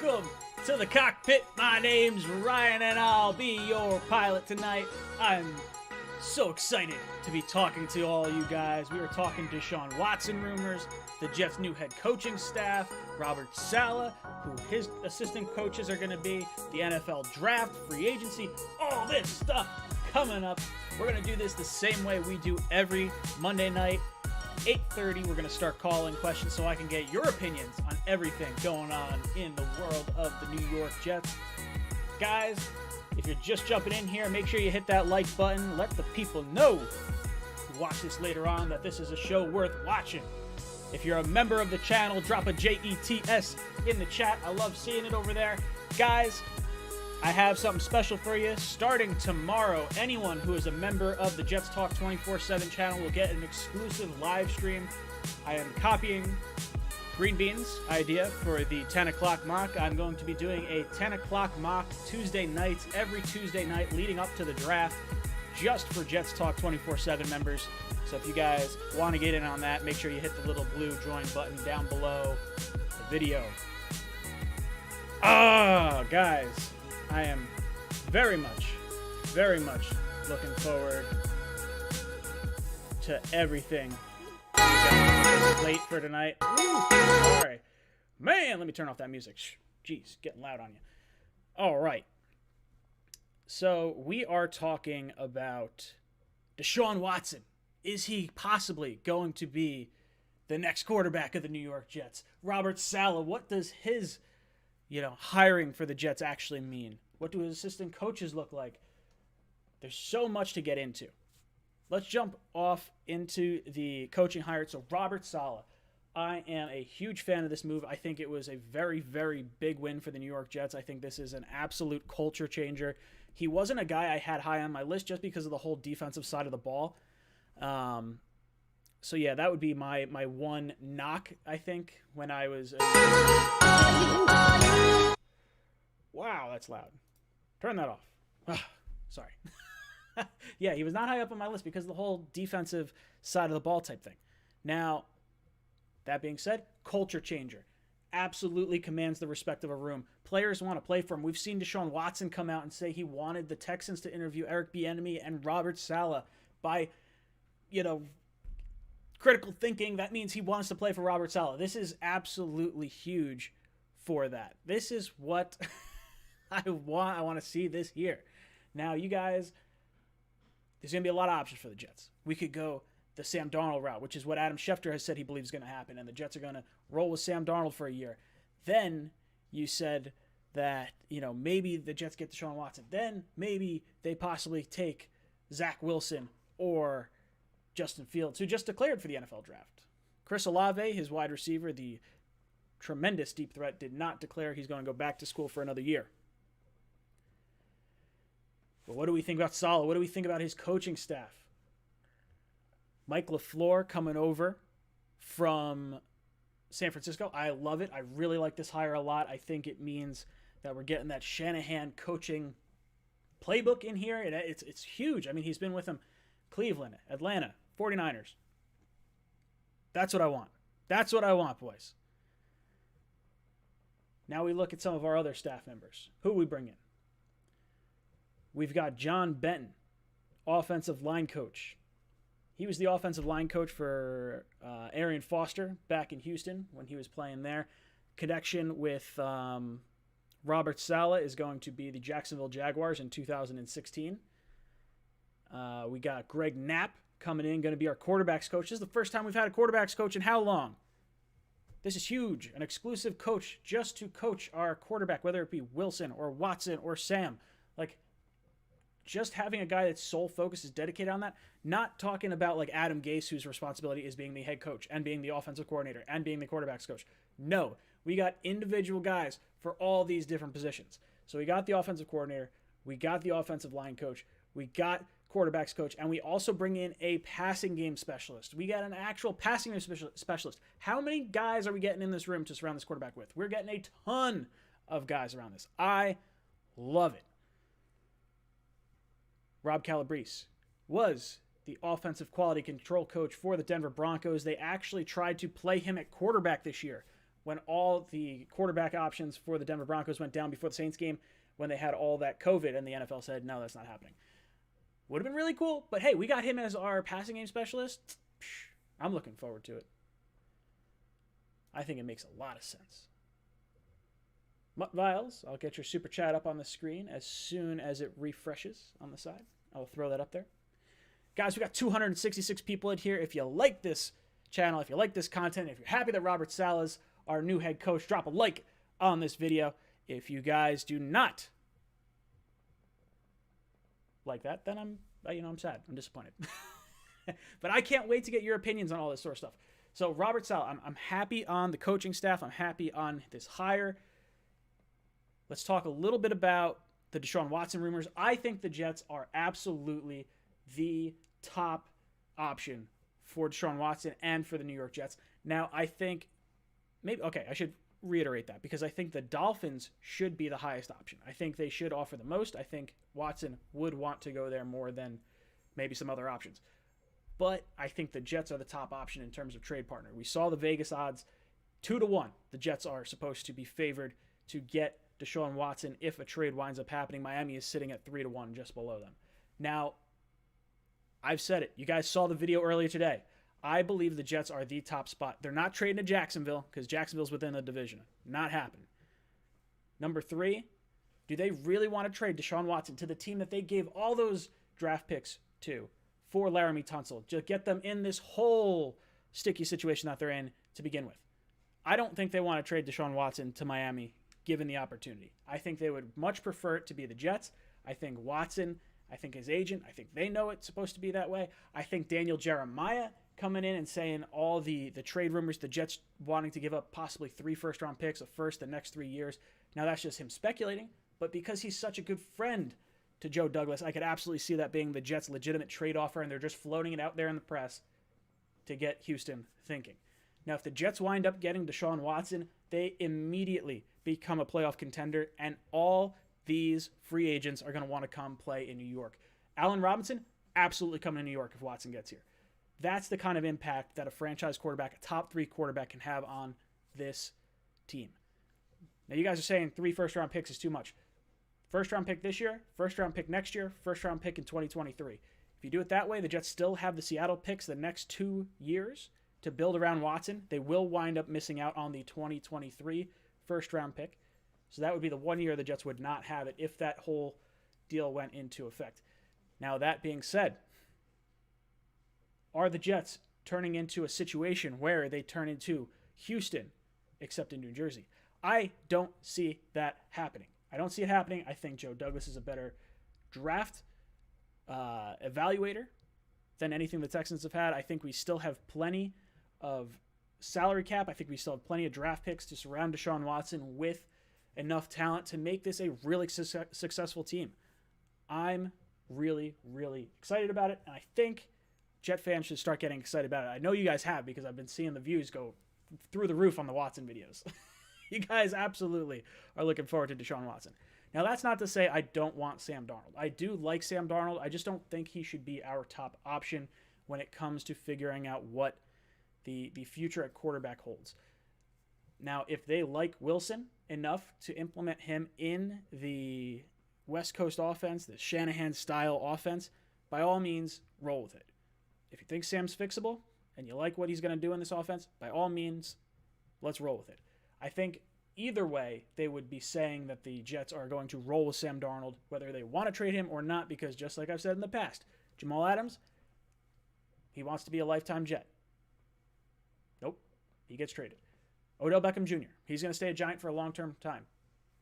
Welcome to the cockpit. My name's Ryan and I'll be your pilot tonight. I'm so excited to be talking to all you guys. We were talking Deshaun Watson rumors, the Jets' new head coaching staff, Robert Saleh, who his assistant coaches are going to be, the NFL draft, free agency, all this stuff coming up. We're going to do this the same way we do every Monday night. 8:30, we're going to start calling questions so I can get your opinions on everything going on in the world of the New York Jets. Guys, if you're just jumping in here, make sure you hit that like button. Let the people know who watch this later on that this is a show worth watching. If you're a member of the channel, drop a JETS in the chat. I love seeing it over there. Guys, I have something special for you. Starting tomorrow, anyone who is a member of the Jets Talk 24/7 channel will get an exclusive live stream. I am copying Green Bean's idea for the 10 o'clock mock. I'm going to be doing a 10 o'clock mock Tuesday nights, every Tuesday night leading up to the draft, just for Jets Talk 24/7 members. So if you guys want to get in on that, make sure you hit the little blue join button down below the video. Guys, I am very much looking forward to everything we got late for tonight. Sorry. Man, let me turn off that music. Jeez, getting loud on you. All right. So we are talking about Deshaun Watson. Is he possibly going to be the next quarterback of the New York Jets? Robert Saleh, what does his hiring for the Jets actually mean? What do his assistant coaches look like? There's so much to get into. Let's jump off into the coaching hire. So Robert Saleh, I am a huge fan of this move. I think it was a very, very big win for the New York Jets. I think this is an absolute culture changer. He wasn't a guy I had high on my list just because of the whole defensive side of the ball. So yeah, that would be my one knock, I think, when I was... Wow, that's loud. Turn that off. Sorry. Yeah, he was not high up on my list because of the whole defensive side of the ball type thing. Now, that being said, culture changer. Absolutely commands the respect of a room. Players want to play for him. We've seen Deshaun Watson come out and say he wanted the Texans to interview Eric Bieniemy and Robert Saleh. By, critical thinking, that means he wants to play for Robert Saleh. This is absolutely huge for that. This is what I want to see this year. Now, you guys, there's going to be a lot of options for the Jets. We could go the Sam Darnold route, which is what Adam Schefter has said he believes is going to happen, and the Jets are going to roll with Sam Darnold for a year. Then you said that, maybe the Jets get Deshaun Watson. Then maybe they possibly take Zach Wilson or Justin Fields, who just declared for the NFL draft. Chris Olave, his wide receiver, the tremendous deep threat, did not declare he's going to go back to school for another year. But what do we think about Saleh? What do we think about his coaching staff? Mike LaFleur coming over from San Francisco. I love it. I really like this hire a lot. I think it means that we're getting that Shanahan coaching playbook in here. It's huge. I mean, he's been with them Cleveland, Atlanta, 49ers. That's what I want. That's what I want, boys. Now we look at some of our other staff members. Who we bring in? We've got John Benton, offensive line coach. He was the offensive line coach for Arian Foster back in Houston when he was playing there. Connection with Robert Saleh is going to be the Jacksonville Jaguars in 2016. We got Greg Knapp coming in, going to be our quarterbacks coach. This is the first time we've had a quarterbacks coach in how long? This is huge. An exclusive coach just to coach our quarterback, whether it be Wilson or Watson or Sam. Just having a guy that's sole focus is dedicated on that. Not talking about like Adam Gase, whose responsibility is being the head coach and being the offensive coordinator and being the quarterback's coach. No, we got individual guys for all these different positions. So we got the offensive coordinator, we got the offensive line coach, we got quarterback's coach, and we also bring in a passing game specialist. We got an actual passing game specialist. How many guys are we getting in this room to surround this quarterback with? We're getting a ton of guys around this. I love it. Rob Calabrese was the offensive quality control coach for the Denver Broncos. They actually tried to play him at quarterback this year, when all the quarterback options for the Denver Broncos went down before the Saints game, when they had all that COVID, and the NFL said, no, that's not happening. Would have been really cool, but hey, we got him as our passing game specialist. I'm looking forward to it. I think it makes a lot of sense. Mutt Viles, I'll get your super chat up on the screen as soon as it refreshes on the side. I will throw that up there. Guys, we got 266 people in here. If you like this channel, if you like this content, if you're happy that Robert Saleh's our new head coach, drop a like on this video. If you guys do not like that, then I'm sad. I'm disappointed. But I can't wait to get your opinions on all this sort of stuff. So Robert Saleh, I'm happy on the coaching staff. I'm happy on this hire. Let's talk a little bit about the Deshaun Watson rumors. I think the Jets are absolutely the top option for Deshaun Watson and for the New York Jets. Now, I think I should reiterate that because I think the Dolphins should be the highest option. I think they should offer the most. I think Watson would want to go there more than maybe some other options. But I think the Jets are the top option in terms of trade partner. We saw the Vegas odds 2-1. The Jets are supposed to be favored to get Deshaun Watson if a trade winds up happening. Miami is sitting at 3-1, just below them. Now, I've said it. You guys saw the video earlier today. I believe the Jets are the top spot. They're not trading to Jacksonville because Jacksonville's within the division. Not happening. Number 3, do they really want to trade Deshaun Watson to the team that they gave all those draft picks to for Laramie Tunsil? Just get them in this whole sticky situation that they're in to begin with. I don't think they want to trade Deshaun Watson to Miami given the opportunity. I think they would much prefer it to be the Jets. I think Watson, I think his agent, I think they know it's supposed to be that way. I think Daniel Jeremiah coming in and saying all the trade rumors, the Jets wanting to give up possibly 3 first-round picks, a first the next 3 years. Now, that's just him speculating, but because he's such a good friend to Joe Douglas, I could absolutely see that being the Jets' legitimate trade offer, and they're just floating it out there in the press to get Houston thinking. Now, if the Jets wind up getting Deshaun Watson, they immediately become a playoff contender, and all these free agents are going to want to come play in New York. Allen Robinson, absolutely coming to New York if Watson gets here. That's the kind of impact that a franchise quarterback, a top 3 quarterback, can have on this team. Now, you guys are saying 3 first-round picks is too much. First-round pick this year, first-round pick next year, first-round pick in 2023. If you do it that way, the Jets still have the Seattle picks the next 2 years to build around Watson. They will wind up missing out on the 2023 first-round pick. So that would be the 1 year the Jets would not have it if that whole deal went into effect. Now, that being said, are the Jets turning into a situation where they turn into Houston, except in New Jersey? I don't see that happening. I don't see it happening. I think Joe Douglas is a better draft evaluator than anything the Texans have had. I think we still have plenty of salary cap. I think we still have plenty of draft picks to surround Deshaun Watson with enough talent to make this a really successful team. I'm really, really excited about it, and I think Jet fans should start getting excited about it. I know you guys have because I've been seeing the views go through the roof on the Watson videos. You guys absolutely are looking forward to Deshaun Watson. Now, that's not to say I don't want Sam Darnold. I do like Sam Darnold. I just don't think he should be our top option when it comes to figuring out what the future at quarterback holds. Now, if they like Wilson enough to implement him in the West Coast offense, the Shanahan-style offense, by all means, roll with it. If you think Sam's fixable and you like what he's going to do in this offense, by all means, let's roll with it. I think either way, they would be saying that the Jets are going to roll with Sam Darnold, whether they want to trade him or not, because just like I've said in the past, Jamal Adams, he wants to be a lifetime Jet. Nope, he gets traded. Odell Beckham Jr., he's going to stay a Giant for a long-term time.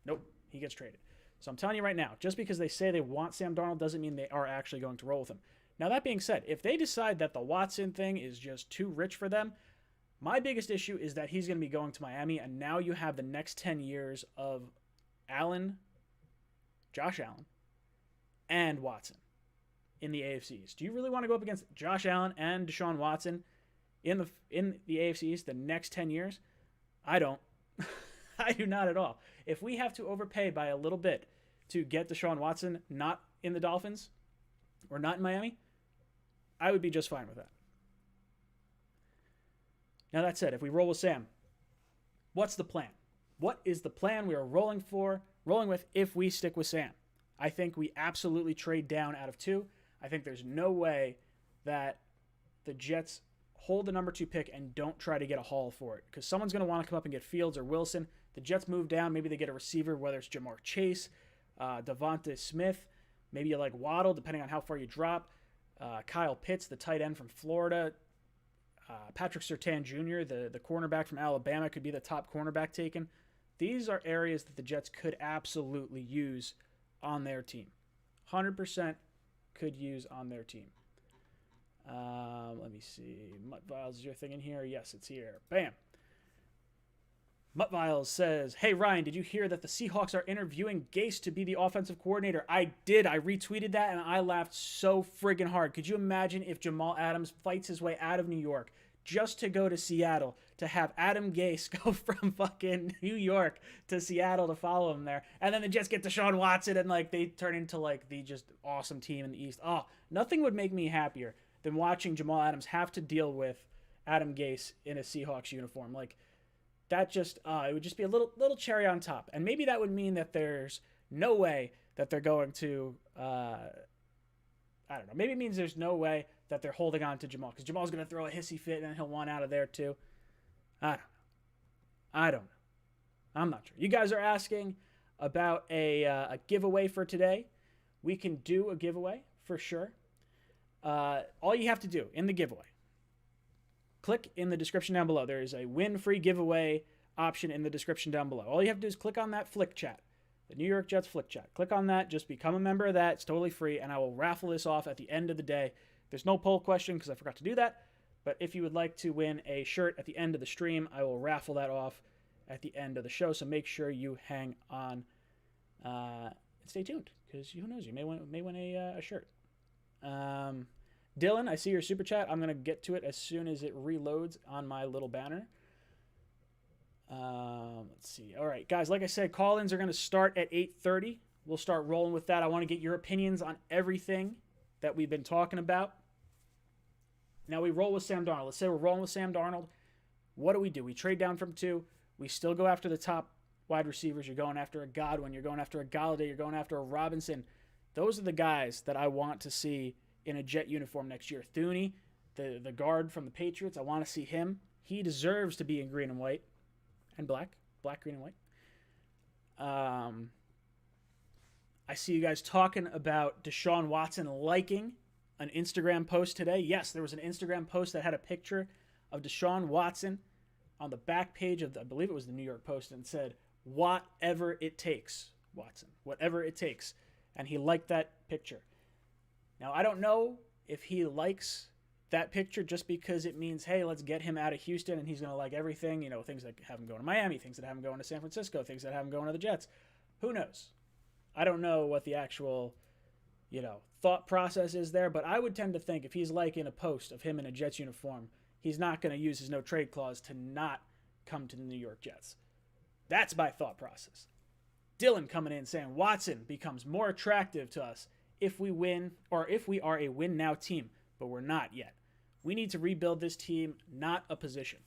Nope, he gets traded. So I'm telling you right now, just because they say they want Sam Darnold doesn't mean they are actually going to roll with him. Now, that being said, if they decide that the Watson thing is just too rich for them, my biggest issue is that he's going to be going to Miami, and now you have the next 10 years of Josh Allen, and Watson in the AFCs. Do you really want to go up against Josh Allen and Deshaun Watson in the AFCs the next 10 years? I don't. I do not at all. If we have to overpay by a little bit to get Deshaun Watson not in the Dolphins or not in Miami, I would be just fine with that. Now, that said, if we roll with Sam, What's the plan? What is the plan we are rolling with if we stick with Sam? I think we absolutely trade down out of 2. I think there's no way that the Jets hold the number 2 pick and don't try to get a haul for it, because someone's going to want to come up and get Fields or Wilson. The Jets move down. Maybe they get a receiver, whether it's Jamar Chase, Devonta Smith. Maybe you like Waddle, depending on how far you drop. Kyle Pitts, the tight end from Florida. Patrick Surtain Jr., the cornerback from Alabama, could be the top cornerback taken. These are areas that the Jets could absolutely use on their team. 100% could use on their team. Let me see. Mutt Viles, is your thing in here? Yes, it's here. Bam. Mutt Viles says, hey, Ryan, did you hear that the Seahawks are interviewing Gase to be the offensive coordinator? I did. I retweeted that, and I laughed so friggin' hard. Could you imagine if Jamal Adams fights his way out of New York just to go to Seattle, to have Adam Gase go from fucking New York to Seattle to follow him there, and then the Jets get Deshaun Watson, and like they turn into like the just awesome team in the East? Oh, nothing would make me happier than watching Jamal Adams have to deal with Adam Gase in a Seahawks uniform. Like, that just, it would just be a little cherry on top. And maybe that would mean that there's no way that they're going to, I don't know. Maybe it means there's no way that they're holding on to Jamal, because Jamal's going to throw a hissy fit and he'll want out of there too. I don't know. I'm not sure. You guys are asking about a giveaway for today. We can do a giveaway for sure. All you have to do in the giveaway, click in the description down below. There is a win free giveaway option in the description down below. All you have to do is click on that Flick Chat, the New York Jets Flick Chat. Click on that. Just become a member of that. It's totally free, and I will raffle this off at the end of the day. There's no poll question because I forgot to do that, but if you would like to win a shirt at the end of the stream, I will raffle that off at the end of the show, so make sure you hang on and stay tuned, because who knows, you may win a shirt. Dylan, I see your super chat. I'm going to get to it as soon as it reloads on my little banner. Let's see. All right, guys, like I said, call-ins are going to start at 8:30. We'll start rolling with that. I want to get your opinions on everything that we've been talking about. Now we roll with Sam Darnold. Let's say we're rolling with Sam Darnold. What do? We trade down from 2. We still go after the top wide receivers. You're going after a Godwin. You're going after a Galladay. You're going after a Robinson. Those are the guys that I want to see in a Jet uniform next year. Thuney, the guard from the Patriots, I want to see him. He deserves to be in green and white and black, green, and white. I see you guys talking about Deshaun Watson liking an Instagram post today. Yes, there was an Instagram post that had a picture of Deshaun Watson on the back page of, I believe it was the New York Post, and said, whatever it takes, Watson, whatever it takes. And he liked that picture. Now, I don't know if he likes that picture just because it means, hey, let's get him out of Houston and he's going to like everything, you know, things that have him going to Miami, things that have him going to San Francisco, things that have him going to the Jets. Who knows? I don't know what the actual, thought process is there, but I would tend to think if he's liking a post of him in a Jets uniform, he's not going to use his no trade clause to not come to the New York Jets. That's my thought process. Dylan coming in saying Watson becomes more attractive to us if we win, or if we are a win now team, but we're not yet. We need to rebuild this team, not a position.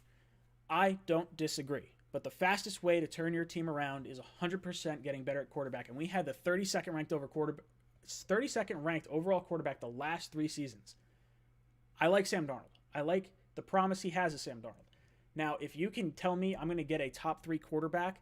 I don't disagree, but the fastest way to turn your team around is 100% getting better at quarterback, and we had the 32nd ranked overall quarterback the last 3 seasons. I like Sam Darnold. I like the promise he has of Sam Darnold. Now, if you can tell me I'm going to get a top 3 quarterback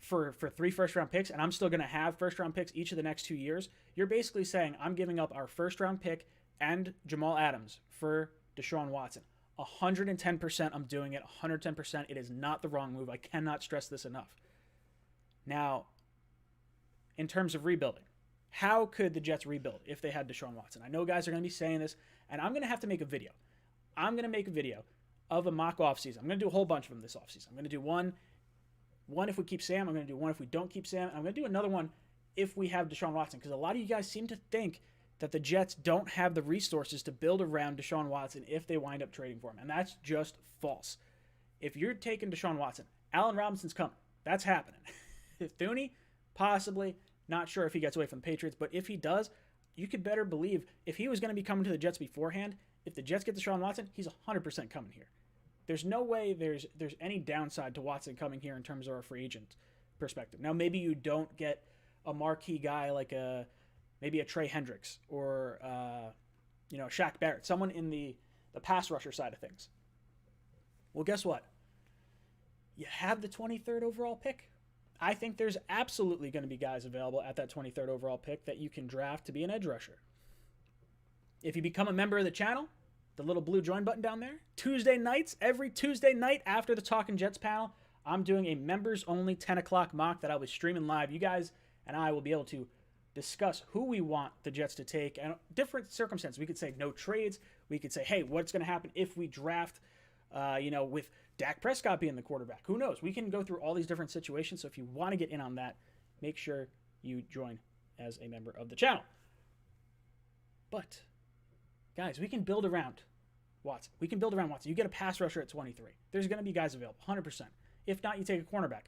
for 3 first-round picks, and I'm still going to have first-round picks each of the next 2 years, you're basically saying I'm giving up our first-round pick and Jamal Adams for Deshaun Watson. 110% I'm doing it. 110%. It is not the wrong move. I cannot stress this enough. Now, in terms of rebuilding, how could the Jets rebuild if they had Deshaun Watson? I know guys are going to be saying this, and I'm going to have to make a video. I'm going to make a video of a mock offseason. I'm going to do a whole bunch of them this offseason. I'm going to do one if we keep Sam. I'm going to do one if we don't keep Sam. I'm going to do another one if we have Deshaun Watson, because a lot of you guys seem to think that the Jets don't have the resources to build around Deshaun Watson if they wind up trading for him, and that's just false. If you're taking Deshaun Watson, Allen Robinson's coming. That's happening. Thuney, possibly. Not sure if he gets away from the Patriots, but if he does, you could better believe if he was going to be coming to the Jets beforehand, if the Jets get Deshaun Watson, he's 100% coming here. There's no way there's any downside to Watson coming here in terms of our free agent perspective. Now, maybe you don't get a marquee guy like maybe a Trey Hendricks or Shaq Barrett, someone in the pass rusher side of things. Well, guess what? You have the 23rd overall pick. I think there's absolutely going to be guys available at that 23rd overall pick that you can draft to be an edge rusher. If you become a member of the channel, the little blue join button down there, Tuesday nights, every Tuesday night after the Talking Jets panel, I'm doing a members-only 10 o'clock mock that I'll be streaming live. You guys and I will be able to discuss who we want the Jets to take and different circumstances. We could say no trades. We could say, hey, what's going to happen if we draft, with Dak Prescott being the quarterback? Who knows? We can go through all these different situations. So if you want to get in on that, make sure you join as a member of the channel. But, guys, we can build around Watson. We can build around Watson. You get a pass rusher at 23. There's going to be guys available, 100%. If not, you take a cornerback.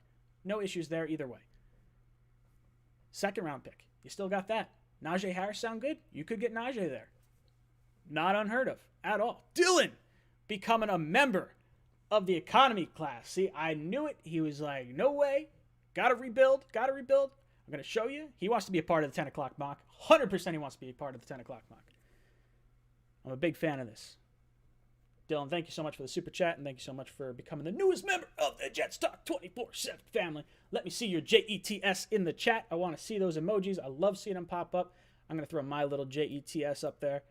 No issues there either way. Second round pick. You still got that. Najee Harris sound good? You could get Najee there. Not unheard of at all. Dylan becoming a member of the economy class. See, I knew it. He was like, no way. Gotta rebuild. I'm going to show you. He wants to be a part of the 10 o'clock mock. 100% he wants to be a part of the 10 o'clock mock. I'm a big fan of this. Dylan, thank you so much for the super chat, and thank you so much for becoming the newest member of the Jets Talk 24/7 family. Let me see your JETS in the chat. I want to see those emojis. I love seeing them pop up. I'm going to throw my little JETS up there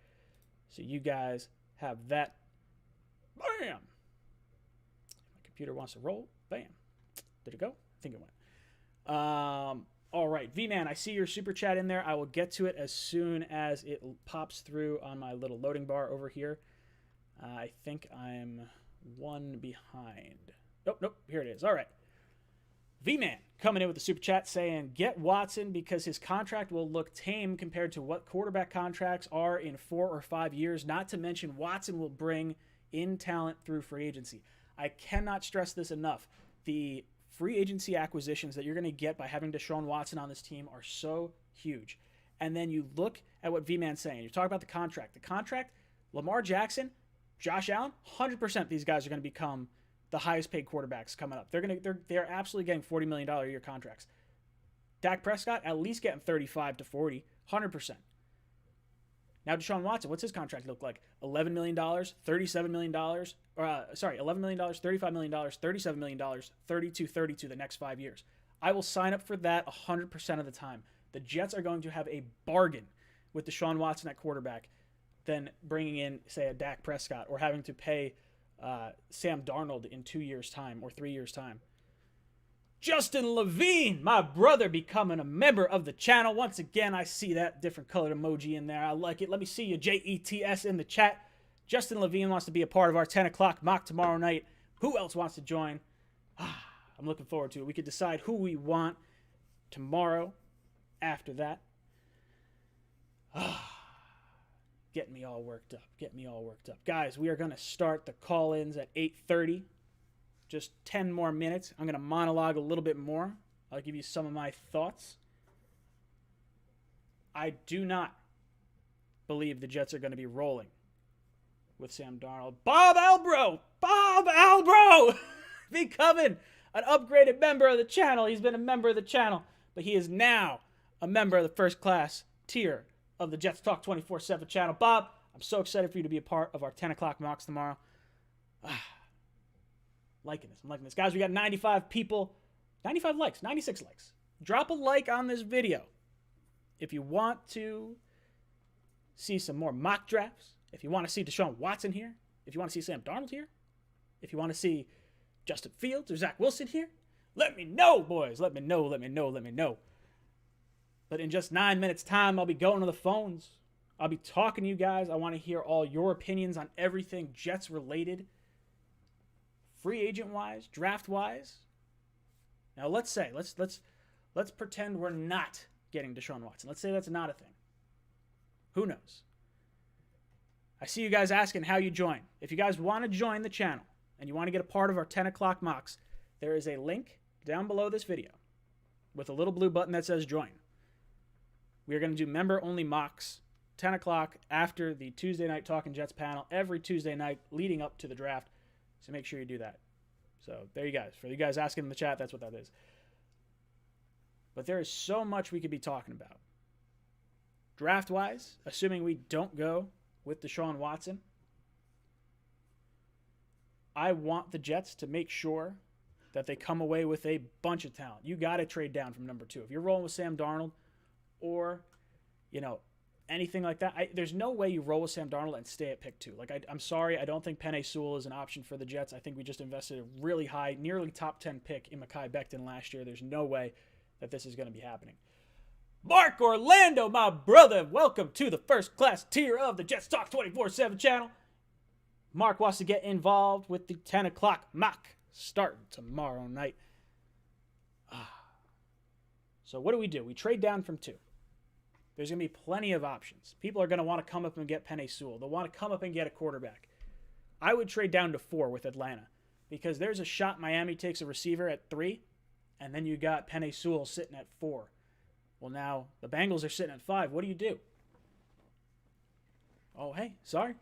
so you guys have that. Bam! My computer wants to roll. Bam. Did it go? I think it went. All right, V-Man, I see your super chat in there. I will get to it as soon as it pops through on my little loading bar over here. I think I'm one behind. Nope, here it is. All right. V-Man coming in with the super chat saying, get Watson because his contract will look tame compared to what quarterback contracts are in 4 or 5 years. Not to mention Watson will bring in talent through free agency. I cannot stress this enough. The free agency acquisitions that you're going to get by having Deshaun Watson on this team are so huge. And then you look at what V-Man's saying. You talk about the contract. The contract, Lamar Jackson, Josh Allen, 100% these guys are going to become the highest paid quarterbacks coming up. They're absolutely getting $40 million a year contracts. Dak Prescott at least getting 35 to 40, 100%. Now Deshaun Watson, what's his contract look like? $11 million, $37 million, $11 million, $35 million, $37 million, 32 the next 5 years. I will sign up for that 100% of the time. The Jets are going to have a bargain with Deshaun Watson at quarterback than bringing in, say, a Dak Prescott or having to pay Sam Darnold in 2 years' time or 3 years' time. Justin Levine, my brother, becoming a member of the channel. Once again, I see that different colored emoji in there. I like it. Let me see your JETS in the chat. Justin Levine wants to be a part of our 10 o'clock mock tomorrow night. Who else wants to join? I'm looking forward to it. We could decide who we want tomorrow after that. Getting me all worked up. Guys, we are going to start the call-ins at 8:30. Just 10 more minutes. I'm going to monologue a little bit more. I'll give you some of my thoughts. I do not believe the Jets are going to be rolling with Sam Darnold. Bob Albro! Becoming an upgraded member of the channel. He's been a member of the channel, but he is now a member of the first class tier of the Jets Talk 24/7 channel. Bob, I'm so excited for you to be a part of our 10 o'clock mocks tomorrow. I'm liking this. Guys, we got 95 people, 95 likes, 96 likes. Drop a like on this video if you want to see some more mock drafts, if you want to see Deshaun Watson here, if you want to see Sam Darnold here, if you want to see Justin Fields or Zach Wilson here. Let me know, boys. Let me know. But in just 9 minutes' time, I'll be going to the phones. I'll be talking to you guys. I want to hear all your opinions on everything Jets related, free agent wise, draft wise. Now let's pretend we're not getting Deshaun Watson. Let's say that's not a thing. Who knows? I see you guys asking how you join. If you guys want to join the channel and you want to get a part of our 10 o'clock mocks, there is a link down below this video with a little blue button that says join. We are going to do member-only mocks, 10 o'clock after the Tuesday night Talking Jets panel, every Tuesday night leading up to the draft. So make sure you do that. So there you guys. For you guys asking in the chat, that's what that is. But there is so much we could be talking about. Draft-wise, assuming we don't go with Deshaun Watson, I want the Jets to make sure that they come away with a bunch of talent. You got to trade down from number 2. If you're rolling with Sam Darnold or, anything like that, there's no way you roll with Sam Darnold and stay at pick 2. I'm sorry, I don't think Penei Sewell is an option for the Jets. I think we just invested a really high, nearly top 10 pick in Mekhi Becton last year. There's no way that this is going to be happening. Mark Orlando, my brother, welcome to the first class tier of the Jets Talk 24/7 channel. Mark wants to get involved with the 10 o'clock mock starting tomorrow night. So what do? We trade down from 2. There's going to be plenty of options. People are going to want to come up and get Penei Sewell. They'll want to come up and get a quarterback. I would trade down to 4 with Atlanta because there's a shot Miami takes a receiver at 3, and then you got Penei Sewell sitting at 4. Well, now the Bengals are sitting at 5. What do? Oh, hey, sorry.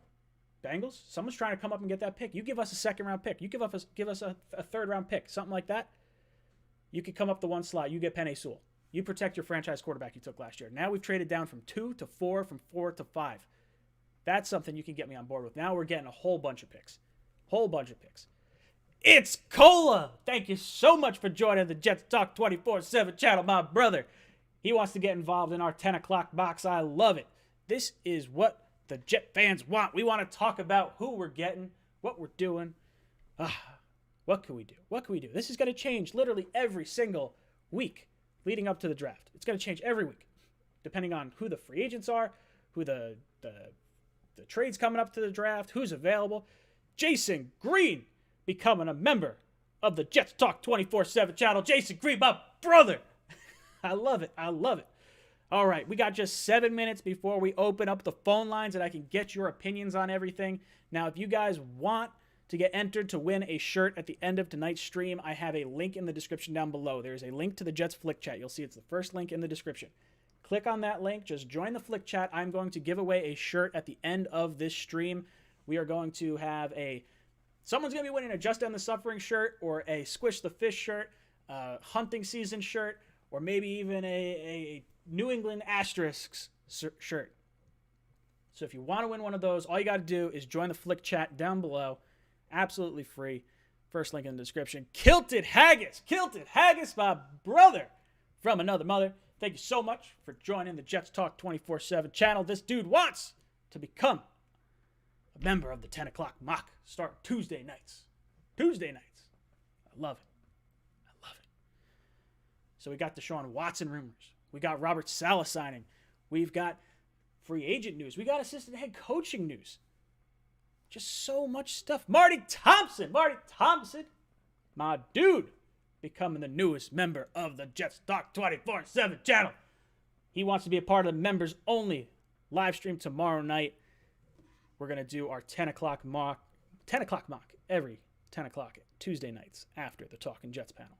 Bengals, someone's trying to come up and get that pick. You give us a second-round pick. You give us a third-round pick, something like that. You could come up the one slot. You get Penei Sewell. You protect your franchise quarterback you took last year. Now we've traded down from 2 to 4, from 4 to 5. That's something you can get me on board with. Now we're getting a whole bunch of picks. It's Cola! Thank you so much for joining the Jets Talk 24/7 channel, my brother. He wants to get involved in our 10 o'clock box. I love it. This is what the Jet fans want. We want to talk about who we're getting, what we're doing. What can we do? This is going to change literally every single week leading up to the draft. It's going to change every week, depending on who the free agents are, who the trades coming up to the draft, who's available. Jason Green becoming a member of the Jets Talk 24/7 channel. Jason Green, my brother. I love it. All right, we got just 7 minutes before we open up the phone lines and I can get your opinions on everything. Now, if you guys want to get entered to win a shirt at the end of tonight's stream, I have a link in the description down below. There's a link to the Jets Flick Chat. You'll see it's the first link in the description. Click on that link. Just join the Flick Chat. I'm going to give away a shirt at the end of this stream. We are going to have someone's going to be winning a Just End the Suffering shirt or a Squish the Fish shirt, hunting season shirt, or maybe even a New England Asterisks shirt. So if you want to win one of those, all you got to do is join the Flick Chat down below. Absolutely free. First link in the description. Kilted Haggis, my brother from another mother. Thank you so much for joining the Jets Talk 24/7 channel. This dude wants to become a member of the 10 o'clock mock start Tuesday nights. I love it. So we got Deshaun Watson rumors. We got Robert Saleh signing. We've got free agent news. We got assistant head coaching news. Just so much stuff. Marty Thompson, my dude, becoming the newest member of the Jets Talk 24/7 channel. He wants to be a part of the members only live stream tomorrow night. We're going to do our 10 o'clock mock every 10 o'clock Tuesday nights after the Talking Jets panel.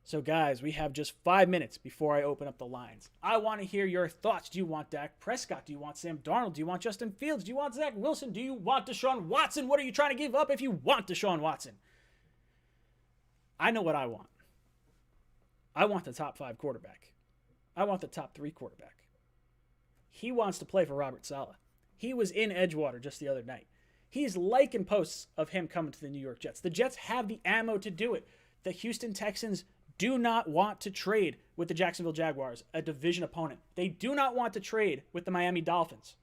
So, guys, we have just 5 minutes before I open up the lines. I want to hear your thoughts. Do you want Dak Prescott? Do you want Sam Darnold? Do you want Justin Fields? Do you want Zach Wilson? Do you want Deshaun Watson? What are you trying to give up if you want Deshaun Watson? I know what I want. I want the top 5 quarterback. I want the top 3 quarterback. He wants to play for Robert Saleh. He was in Edgewater just the other night. He's liking posts of him coming to the New York Jets. The Jets have the ammo to do it. The Houston Texans do not want to trade with the Jacksonville Jaguars, a division opponent. They do not want to trade with the Miami Dolphins,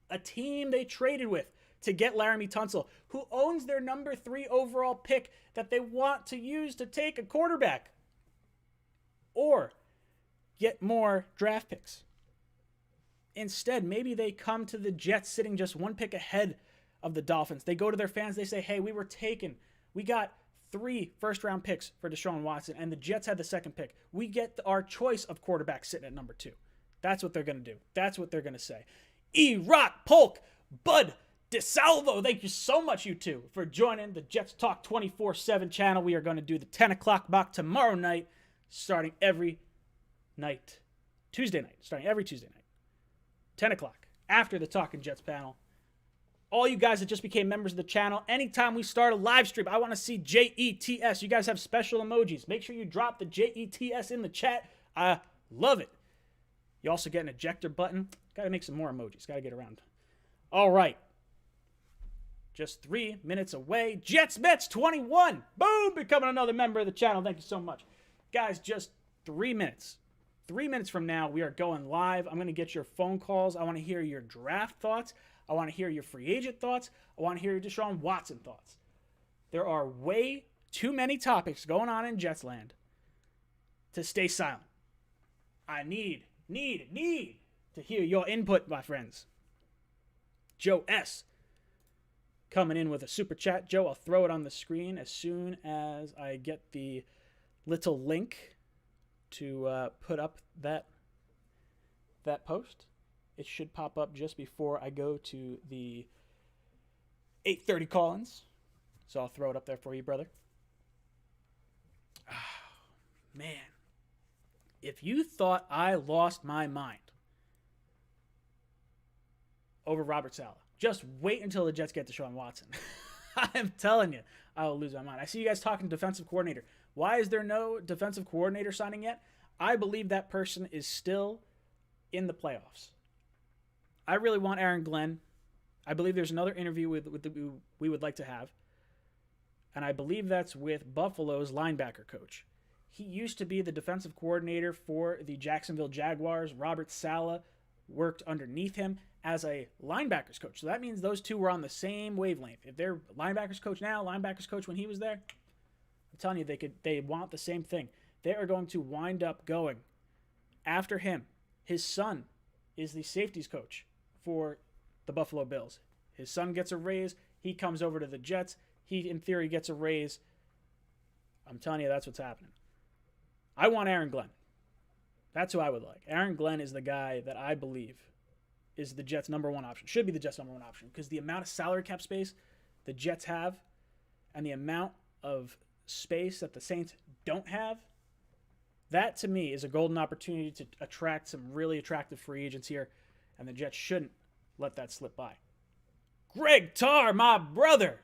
a team they traded with to get Laramie Tunsil, who owns their number 3 overall pick that they want to use to take a quarterback or get more draft picks. Instead, maybe they come to the Jets sitting just 1 pick ahead of the Dolphins. They go to their fans. They say, hey, we got 3 first-round picks for Deshaun Watson, and the Jets had the 2nd pick. We get our choice of quarterback sitting at number 2. That's what they're going to do. That's what they're going to say. E-Rock Polk, Bud DeSalvo, thank you so much, you two, for joining the Jets Talk 24/7 channel. We are going to do the 10 o'clock mock tomorrow night, starting every night. Tuesday night, starting every Tuesday night. 10 o'clock, after the Talking Jets panel. All you guys that just became members of the channel, anytime we start a live stream, I want to see JETS. You guys have special emojis. Make sure you drop the JETS in the chat. I love it. You also get an ejector button. Got to make some more emojis. Got to get around. All right. Just 3 minutes away. Jets Mets 21. Boom! Becoming another member of the channel. Thank you so much. Guys, just 3 minutes. 3 minutes from now, we are going live. I'm going to get your phone calls. I want to hear your draft thoughts. I want to hear your free agent thoughts. I want to hear your Deshaun Watson thoughts. There are way too many topics going on in Jets land to stay silent. I need to hear your input, my friends. Joe S. coming in with a super chat. Joe, I'll throw it on the screen as soon as I get the little link to put up that post. It should pop up just before I go to the 8:30 call-ins. So I'll throw it up there for you, brother. Oh, man. If you thought I lost my mind over Robert Saleh, just wait until the Jets get Deshaun Watson. I'm telling you, I will lose my mind. I see you guys talking defensive coordinator. Why is there no defensive coordinator signing yet? I believe that person is still in the playoffs. I really want Aaron Glenn. I believe there's another interview we would like to have. And I believe that's with Buffalo's linebacker coach. He used to be the defensive coordinator for the Jacksonville Jaguars. Robert Saleh worked underneath him as a linebackers coach. So that means those two were on the same wavelength. If they're linebackers coach now, linebackers coach when he was there, I'm telling you, they want the same thing. They are going to wind up going after him. His son is the safeties coach for the Buffalo Bills. His son gets a raise. He comes over to the Jets. He, in theory, gets a raise. I'm telling you, that's what's happening. I want Aaron Glenn. That's who I would like. Aaron Glenn is the guy that I believe is the Jets' number one option. Should be the Jets' number one option because the amount of salary cap space the Jets have and the amount of space that the Saints don't have, that to me is a golden opportunity to attract some really attractive free agents here, and the Jets shouldn't let that slip by. Greg Tarr, my brother,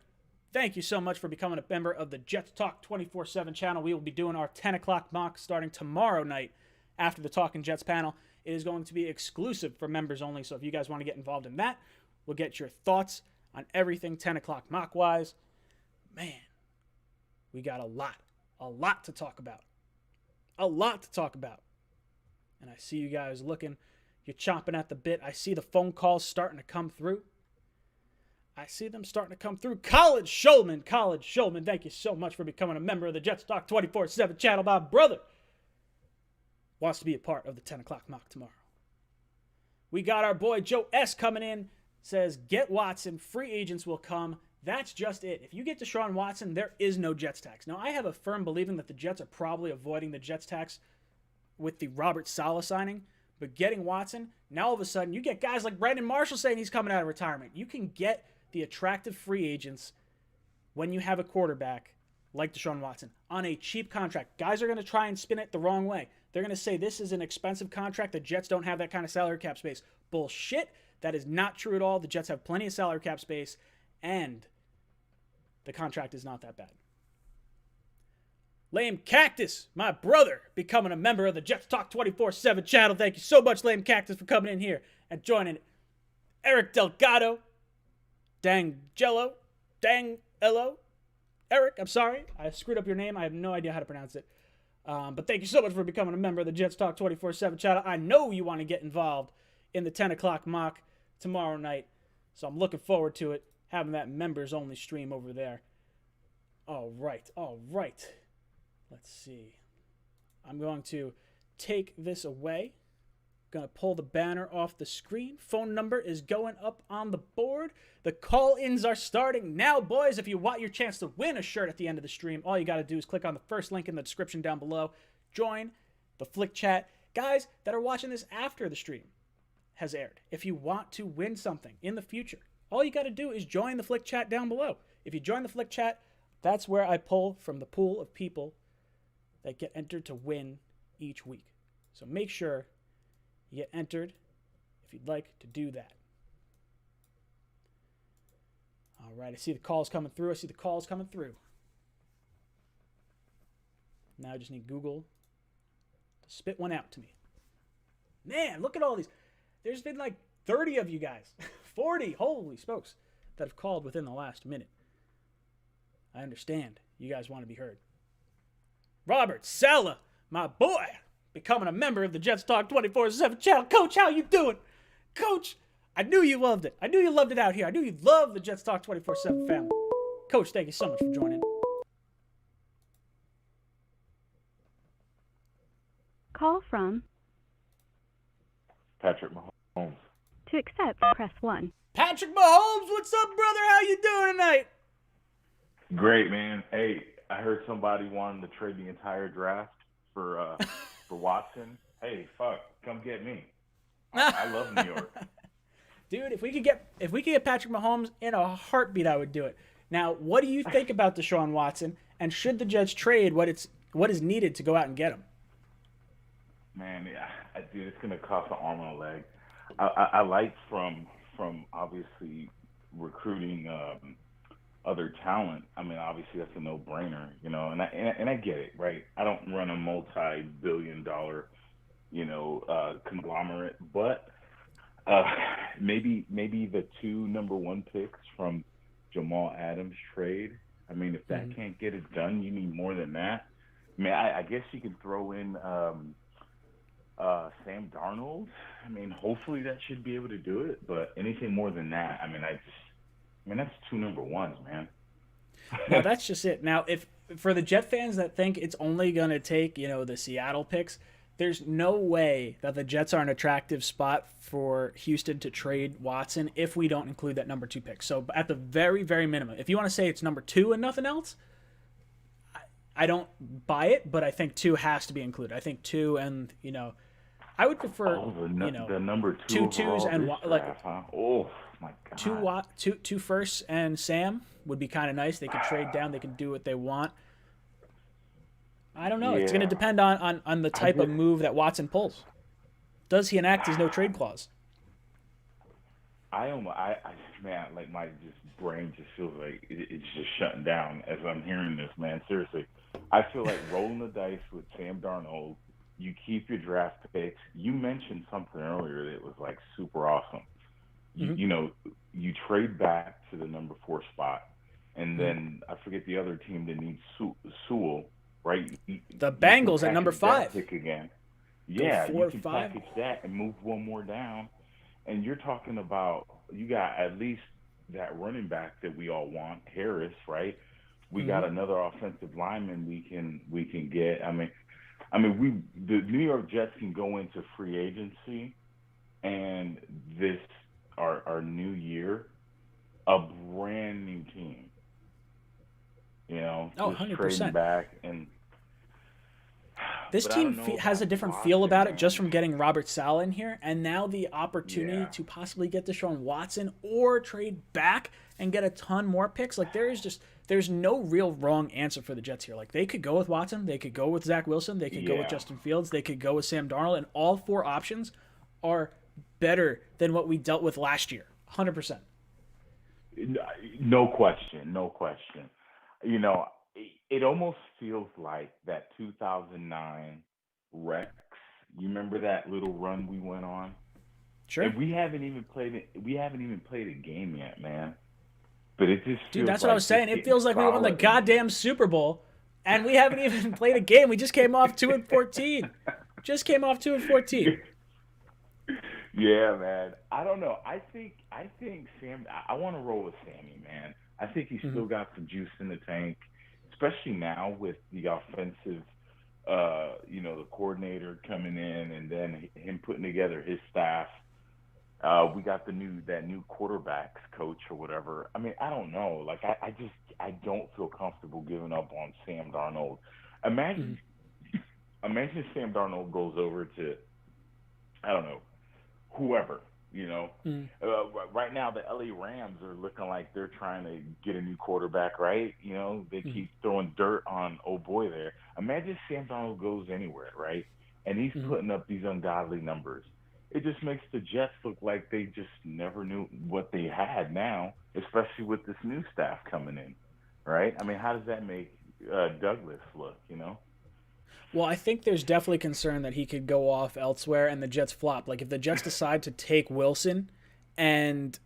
thank you so much for becoming a member of the Jets Talk 24/7 channel. We will be doing our 10 o'clock mock starting tomorrow night after the Talking Jets panel. It is going to be exclusive for members only, so if you guys want to get involved in that, we'll get your thoughts on everything 10 o'clock mock-wise. Man, we got a lot to talk about. A lot to talk about. And I see you guys looking. You're chomping at the bit. I see the phone calls starting to come through. I see them starting to come through. College Shulman, thank you so much for becoming a member of the Jets Talk 24/7 channel. My brother wants to be a part of the 10 o'clock mock tomorrow. We got our boy Joe S. coming in. Says, get Watson. Free agents will come. That's just it. If you get Deshaun Watson, there is no Jets tax. Now, I have a firm believing that the Jets are probably avoiding the Jets tax with the Robert Saleh signing. But getting Watson, now all of a sudden, you get guys like Brandon Marshall saying he's coming out of retirement. You can get the attractive free agents when you have a quarterback like Deshaun Watson on a cheap contract. Guys are going to try and spin it the wrong way. They're going to say this is an expensive contract. The Jets don't have that kind of salary cap space. Bullshit. That is not true at all. The Jets have plenty of salary cap space, and the contract is not that bad. Lame Cactus, my brother, becoming a member of the Jets Talk 24/7 channel. Thank you so much, Lame Cactus, for coming in here and joining it. Eric Delgado, Dang Elo. Eric, I'm sorry. I screwed up your name. I have no idea how to pronounce it. But thank you so much for becoming a member of the Jets Talk 24/7 channel. I know you want to get involved in the 10 o'clock mock tomorrow night, so I'm looking forward to it, having that members-only stream over there. All right. Let's see. I'm going to take this away. Going to pull the banner off the screen. Phone number is going up on the board. The call-ins are starting now, boys. If you want your chance to win a shirt at the end of the stream, all you got to do is click on the first link in the description down below. Join the Flick Chat. Guys that are watching this after the stream has aired, if you want to win something in the future, all you got to do is join the Flick Chat down below. If you join the Flick Chat, that's where I pull from the pool of people that get entered to win each week. So make sure you get entered if you'd like to do that. All right, I see the calls coming through. Now I just need Google to spit one out to me. Man, look at all these. There's been like 30 of you guys. 40, holy smokes, that have called within the last minute. I understand. You guys want to be heard. Robert Saleh, my boy, becoming a member of the Jets Talk 24/7 channel. Coach, how you doing? Coach, I knew you loved it. I knew you loved it out here. I knew you loved the Jets Talk 24/7 family. Coach, thank you so much for joining. Call from Patrick Mahomes. To accept, press 1. Patrick Mahomes, what's up, brother? How you doing tonight? Great, man. Hey, I heard somebody wanted to trade the entire draft for Watson. Hey, fuck, come get me. I love New York. Dude, if we could get Patrick Mahomes in a heartbeat, I would do it. Now, what do you think about Deshaun Watson? And should the Jets trade what is needed to go out and get him? Man, yeah, dude, it's gonna cost an arm and a leg. I like from obviously recruiting other talent. I mean, obviously that's a no-brainer, you know, and I get it, right? I don't run a multi-billion-dollar, conglomerate, but maybe the 2 number 1 picks from Jamal Adams trade. I mean, if that can't get it done, you need more than that. I mean, I guess you can throw in Sam Darnold. I mean, hopefully that should be able to do it, but anything more than that, I mean, that's 2 number 1s, man. Now that's just it. Now, if for the Jet fans that think it's only going to take, the Seattle picks, there's no way that the Jets are an attractive spot for Houston to trade Watson if we don't include that number 2 pick. So at the very, very minimum, if you want to say it's number 2 and nothing else, I don't buy it, but I think 2 has to be included. I think 2 and, I would prefer, the number 2 2s and draft, huh? Oh my god, 2 firsts and Sam would be kind of nice. They could trade down. They can do what they want. I don't know. Yeah. It's going to depend on the type of move that Watson pulls. Does he enact his no trade clause? Man, like my brain just feels like it's just shutting down as I'm hearing this, man. Seriously, I feel like rolling the dice with Sam Darnold. You keep your draft picks. You mentioned something earlier that was like super awesome. You trade back to the number 4 spot, and then I forget the other team that needs Sewell, right? The Bengals at number 5. Pick again. Yeah, you can package that and move one more down, and you're talking about you got at least that running back that we all want, Harris, right? We got another offensive lineman we can get. I mean, the New York Jets can go into free agency, and this our new year, a brand new team. Just 100%. Trading back and. This team has a different feel about it just from getting Robert Saleh in here, and now the opportunity to possibly get Deshaun Watson or trade back and get a ton more picks. Like there's no real wrong answer for the Jets here. Like they could go with Watson, they could go with Zach Wilson, they could go with Justin Fields, they could go with Sam Darnold, and all 4 options are better than what we dealt with last year. 100%. No question. It almost feels like that 2009 Rex. You remember that little run we went on? Sure. And we haven't even played a game yet, man. But it just dude, that's what I was saying. It feels like we won the goddamn Super Bowl, and we haven't even played a game. We just came off 2-14. Yeah, man. I don't know. I think Sam. I want to roll with Sammy, man. I think he's still got some juice in the tank, especially now with the offensive, the coordinator coming in and then him putting together his staff. We got that new quarterbacks coach or whatever. I mean, I don't know. Like, I don't feel comfortable giving up on Sam Darnold. Imagine Sam Darnold goes over to, I don't know, whoever. Right now the LA Rams are looking like they're trying to get a new quarterback, right? They keep throwing dirt on old boy there. Imagine Sam Darnold goes anywhere, right? And he's putting up these ungodly numbers. it just makes the Jets look like they just never knew what they had now, especially with this new staff coming in, right? I mean, how does that make Douglas look, you know? Well, I think there's definitely concern that he could go off elsewhere and the Jets flop. Like if the Jets decide to take Wilson and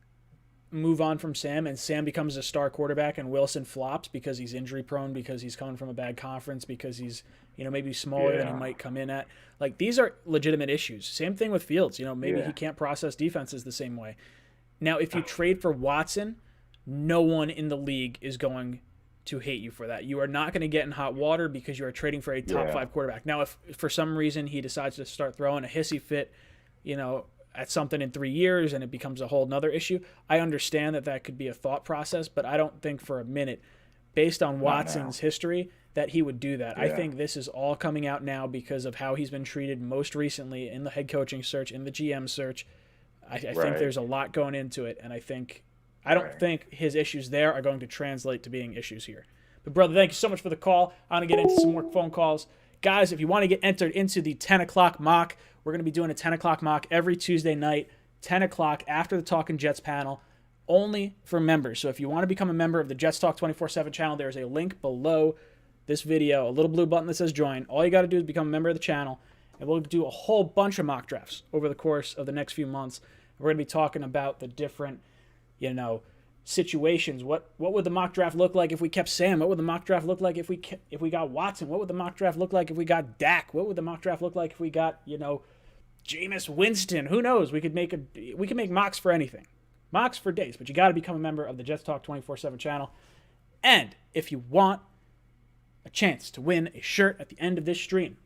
move on from Sam, and Sam becomes a star quarterback and Wilson flops because he's injury prone, because he's coming from a bad conference, because he's, maybe smaller than he might come in at. Like these are legitimate issues. Same thing with Fields. Maybe he can't process defenses the same way. Now, if you trade for Watson, no one in the league is going to hate you for that. You are not going to get in hot water because you are trading for a top 5 quarterback. Now, if for some reason he decides to start throwing a hissy fit, at something in 3 years and it becomes a whole nother issue, I understand that could be a thought process, but I don't think for a minute, based on Watson's history, that he would do that. Yeah. I think this is all coming out now because of how he's been treated most recently in the head coaching search, in the GM search. I think there's a lot going into it, and I don't think his issues there are going to translate to being issues here. But, brother, thank you so much for the call. I'm going to get into some more phone calls. Guys, if you want to get entered into the 10 o'clock mock, we're going to be doing a 10 o'clock mock every Tuesday night, 10 o'clock after the Talking Jets panel, only for members. So if you want to become a member of the Jets Talk 24/7 channel, there's a link below this video, a little blue button that says join. All you got to do is become a member of the channel, and we'll do a whole bunch of mock drafts over the course of the next few months. We're going to be talking about the different, situations. What would the mock draft look like if we kept Sam? What would the mock draft look like if we got Watson? What would the mock draft look like if we got Dak? What would the mock draft look like if we got, Jameis Winston? Who knows? We could make mocks for anything. Mocks for days, but you got to become a member of the Jets Talk 24/7 channel. And if you want a chance to win a shirt at the end of this stream,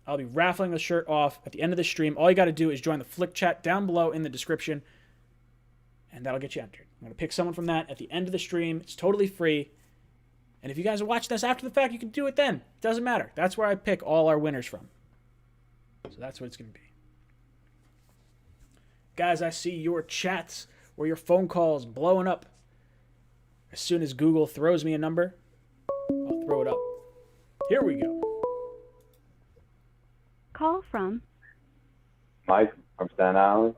I'll be raffling the shirt off at the end of the stream. All you got to do is join the Flick chat down below in the description, and that'll get you entered. I'm going to pick someone from that at the end of the stream. It's totally free. And if you guys are watching this after the fact, you can do it then. It doesn't matter. That's where I pick all our winners from. So that's what it's going to be. Guys, I see your chats or your phone calls blowing up. As soon as Google throws me a number, I'll throw it up. Here we go. Call from Mike from Staten Island.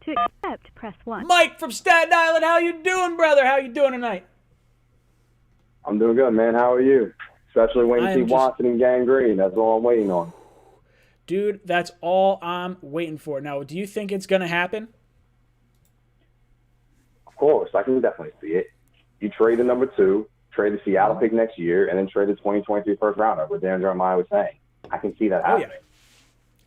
To accept, press 1. Mike from Staten Island, how you doing, brother? How you doing tonight? I'm doing good, man. How are you? Especially when you see Watson and gangrene. That's all I'm waiting on. Dude, that's all I'm waiting for. Now, do you think it's going to happen? Of course. I can definitely see it. You trade the number 2, trade the Seattle pick next year, and then trade the 2023 first rounder, what Dan Jeremiah was saying. I can see that happening. Yeah.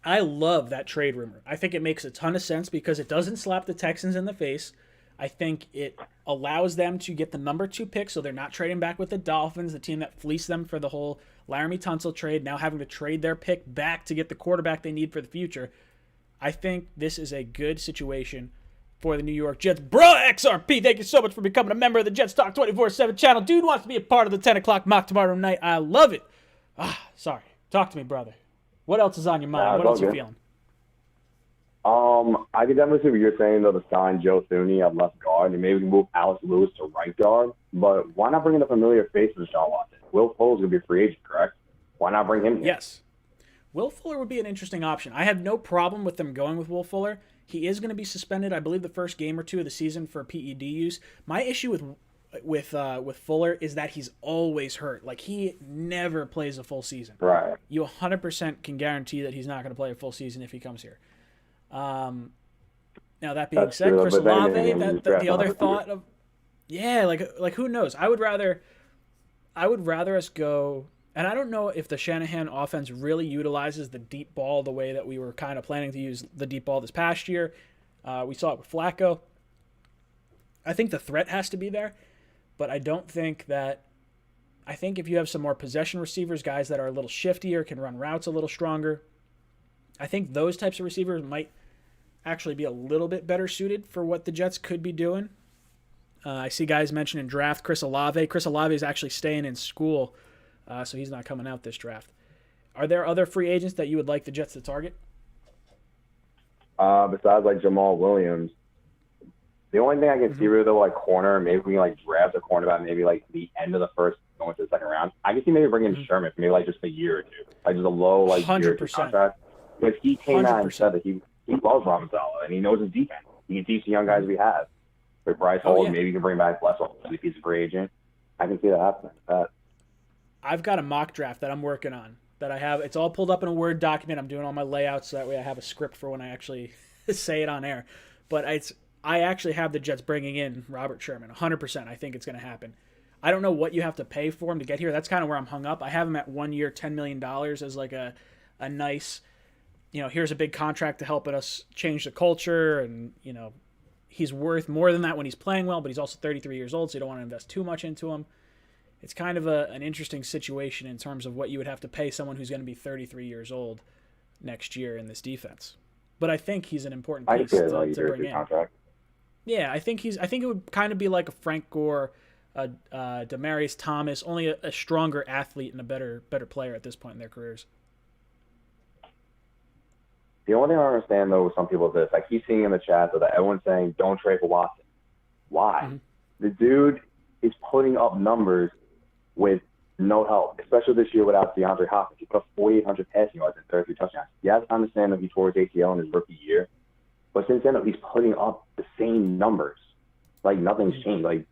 I love that trade rumor. I think it makes a ton of sense because it doesn't slap the Texans in the face. I think it allows them to get the number 2 pick, so they're not trading back with the Dolphins, the team that fleeced them for the whole Laramie Tunsil trade, now having to trade their pick back to get the quarterback they need for the future. I think this is a good situation for the New York Jets. Bro, XRP, thank you so much for becoming a member of the Jets Talk 24/7 channel. Dude wants to be a part of the 10 o'clock mock tomorrow night. I love it. Sorry. Talk to me, brother. What else is on your mind? What else are you feeling? I can definitely see what you're saying, though, to sign Joe Thuney at left guard, and maybe we can move Alex Lewis to right guard. But why not bring in a familiar face of Deshaun Watson? Will Fuller's going to be a free agent, correct? Why not bring him in? Yes. Will Fuller would be an interesting option. I have no problem with them going with Will Fuller. He is going to be suspended, I believe, the first game or 2 of the season for PED use. My issue with Fuller is that he's always hurt. Like, he never plays a full season. Right. You 100% can guarantee that he's not going to play a full season if he comes here. Now, that being said, true, Chris Olave, the other thought of, like who knows? I would rather us go, and I don't know if the Shanahan offense really utilizes the deep ball the way that we were kind of planning to use the deep ball this past year. We saw it with Flacco. I think the threat has to be there, but I think if you have some more possession receivers, guys that are a little shiftier, can run routes a little stronger, I think those types of receivers might actually be a little bit better suited for what the Jets could be doing. I see guys mentioning draft Chris Olave. Chris Olave is actually staying in school, so he's not coming out this draft. Are there other free agents that you would like the Jets to target? Besides, like, Jamal Williams, the only thing I can see really, though, like, corner, maybe we can, like, draft a cornerback maybe, like, the end of the first, going to the second round. I can see maybe bringing Sherman for maybe, like, just a year or 2. Like, just a low, like, 100%. year or 2 contract. Because he came out and said that he he loves Robin Saleh, and he knows his defense. He can teach the young guys we have. For Bryce Hall, maybe you can bring back Bledsoe if he's a free agent. I can see that happening. I've got a mock draft that I'm working on that I have. It's all pulled up in a Word document. I'm doing all my layouts so that way I have a script for when I actually say it on air. But I actually have the Jets bringing in Robert Sherman, 100%. I think it's going to happen. I don't know what you have to pay for him to get here. That's kind of where I'm hung up. I have him at 1 year, $10 million as like a nice, here's a big contract to help us change the culture. And, he's worth more than that when he's playing well, but he's also 33 years old, so you don't want to invest too much into him. It's kind of an interesting situation in terms of what you would have to pay someone who's going to be 33 years old next year in this defense. But I think he's an important piece to bring in. Contract. Yeah, I think it would kind of be like a Frank Gore, Demaryius Thomas, only a stronger athlete and a better player at this point in their careers. The only thing I don't understand, though, with some people is this. I keep seeing in the chat that everyone's saying, don't trade for Watson. Why? Mm-hmm. The dude is putting up numbers with no help, especially this year without DeAndre Hopkins. He put up 4,800 passing yards and 33 touchdowns. Yes, I understand that he tore his ACL in his rookie year, but since then, he's putting up the same numbers. Like, nothing's changed. Like,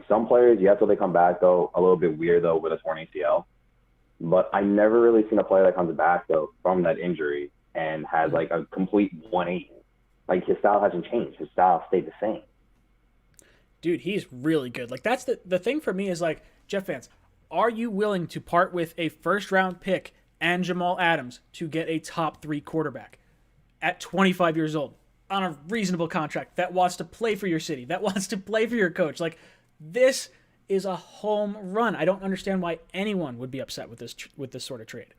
some players, yes, till they come back, though, a little bit weird, though, with a torn ACL. But I never really seen a player that comes back, though, from that injury and has, like, a complete 180. Like, his style hasn't changed. His style stayed the same. Dude, he's really good. Like, that's the thing for me is, like, Jet fans, are you willing to part with a first-round pick and Jamal Adams to get a top 3 quarterback at 25 years old on a reasonable contract that wants to play for your city, that wants to play for your coach? Like, this is a home run. I don't understand why anyone would be upset with this sort of trade.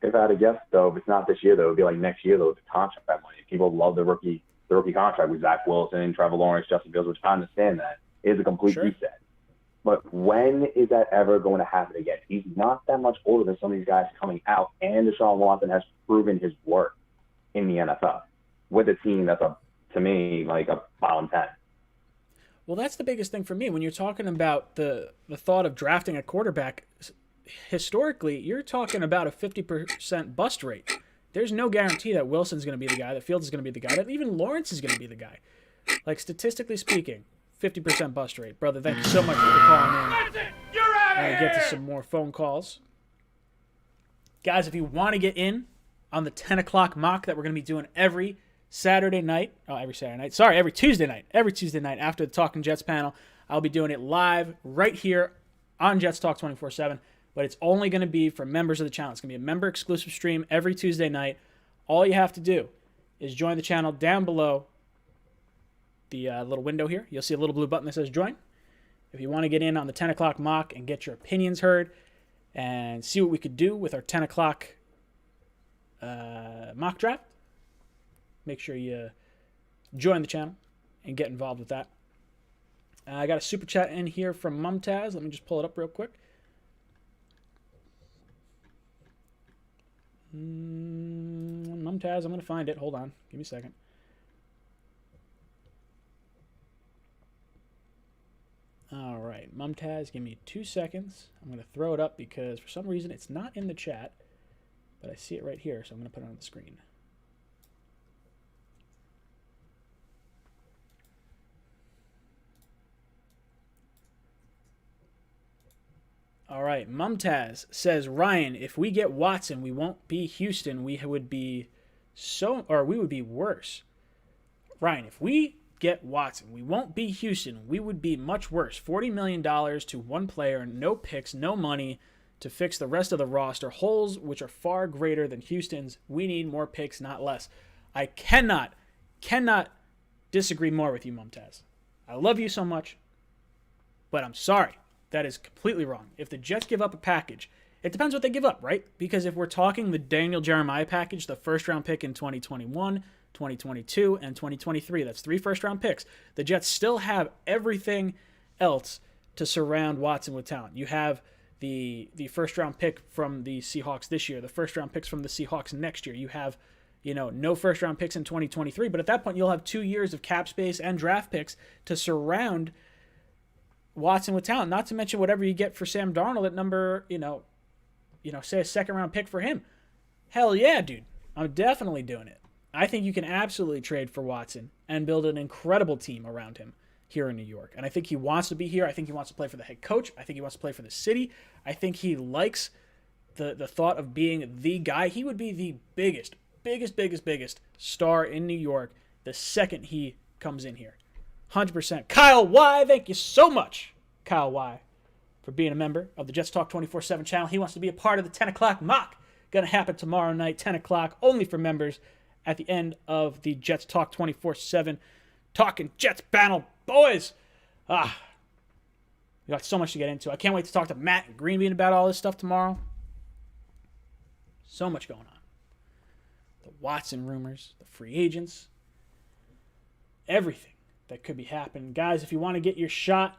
If I had to guess, though, if it's not this year, though, it would be like next year, though, the contract money. People love the rookie contract with Zach Wilson, Trevor Lawrence, Justin Fields, which I understand that. It is a complete reset. But when is that ever going to happen again? He's not that much older than some of these guys coming out, and Deshaun Watson has proven his worth in the NFL with a team that's, to me, like a bottom 10. Well, that's the biggest thing for me. When you're talking about the thought of drafting a quarterback, historically, you're talking about a 50% bust rate. There's no guarantee that Wilson's going to be the guy, that Fields is going to be the guy, that even Lawrence is going to be the guy. Like, statistically speaking, 50% bust rate. Brother, thank you so much for calling in. That's it! You're out of here! Get to some more phone calls. Guys, if you want to get in on the 10 o'clock mock that we're going to be doing every Tuesday night. Every Tuesday night after the Talking Jets panel. I'll be doing it live right here on Jets Talk 24/7. But it's only going to be for members of the channel. It's going to be a member-exclusive stream every Tuesday night. All you have to do is join the channel down below the little window here. You'll see a little blue button that says join. If you want to get in on the 10 o'clock mock and get your opinions heard and see what we could do with our 10 o'clock mock draft, make sure you join the channel and get involved with that. I got a super chat in here from Mumtaz. Let me just pull it up real quick. Mumtaz, I'm going to find it. Hold on. Give me a second. All right. Mumtaz, give me 2 seconds. I'm going to throw it up because for some reason it's not in the chat, but I see it right here, so I'm going to put it on the screen. All right, Mumtaz says, Ryan, if we get Watson, we won't be Houston. We would be worse. Ryan, if we get Watson, we won't be Houston. We would be much worse. $40 million to one player, no picks, no money to fix the rest of the roster. Holes which are far greater than Houston's. We need more picks, not less. I cannot disagree more with you, Mumtaz. I love you so much, but I'm sorry. That is completely wrong. If the Jets give up a package, it depends what they give up, right? Because if we're talking the Daniel Jeremiah package, the first-round pick in 2021, 2022, and 2023, that's 3 first-round picks. The Jets still have everything else to surround Watson with talent. You have the first-round pick from the Seahawks this year, the first-round picks from the Seahawks next year. You have, no first-round picks in 2023, but at that point, you'll have 2 years of cap space and draft picks to surround Watson with talent, not to mention whatever you get for Sam Darnold at number, say a second-round pick for him. Hell yeah, dude. I'm definitely doing it. I think you can absolutely trade for Watson and build an incredible team around him here in New York. And I think he wants to be here. I think he wants to play for the head coach. I think he wants to play for the city. I think he likes the thought of being the guy. He would be the biggest star in New York the second he comes in here. 100%. Kyle Y, thank you so much, Kyle Y, for being a member of the Jets Talk 24/7 channel. He wants to be a part of the 10 o'clock mock. Going to happen tomorrow night, 10 o'clock, only for members at the end of the Jets Talk 24/7 Talking Jets Battle. Boys, we got so much to get into. I can't wait to talk to Matt and Greenbean about all this stuff tomorrow. So much going on. The Watson rumors, the free agents, everything that could be happening. Guys, if you want to get your shot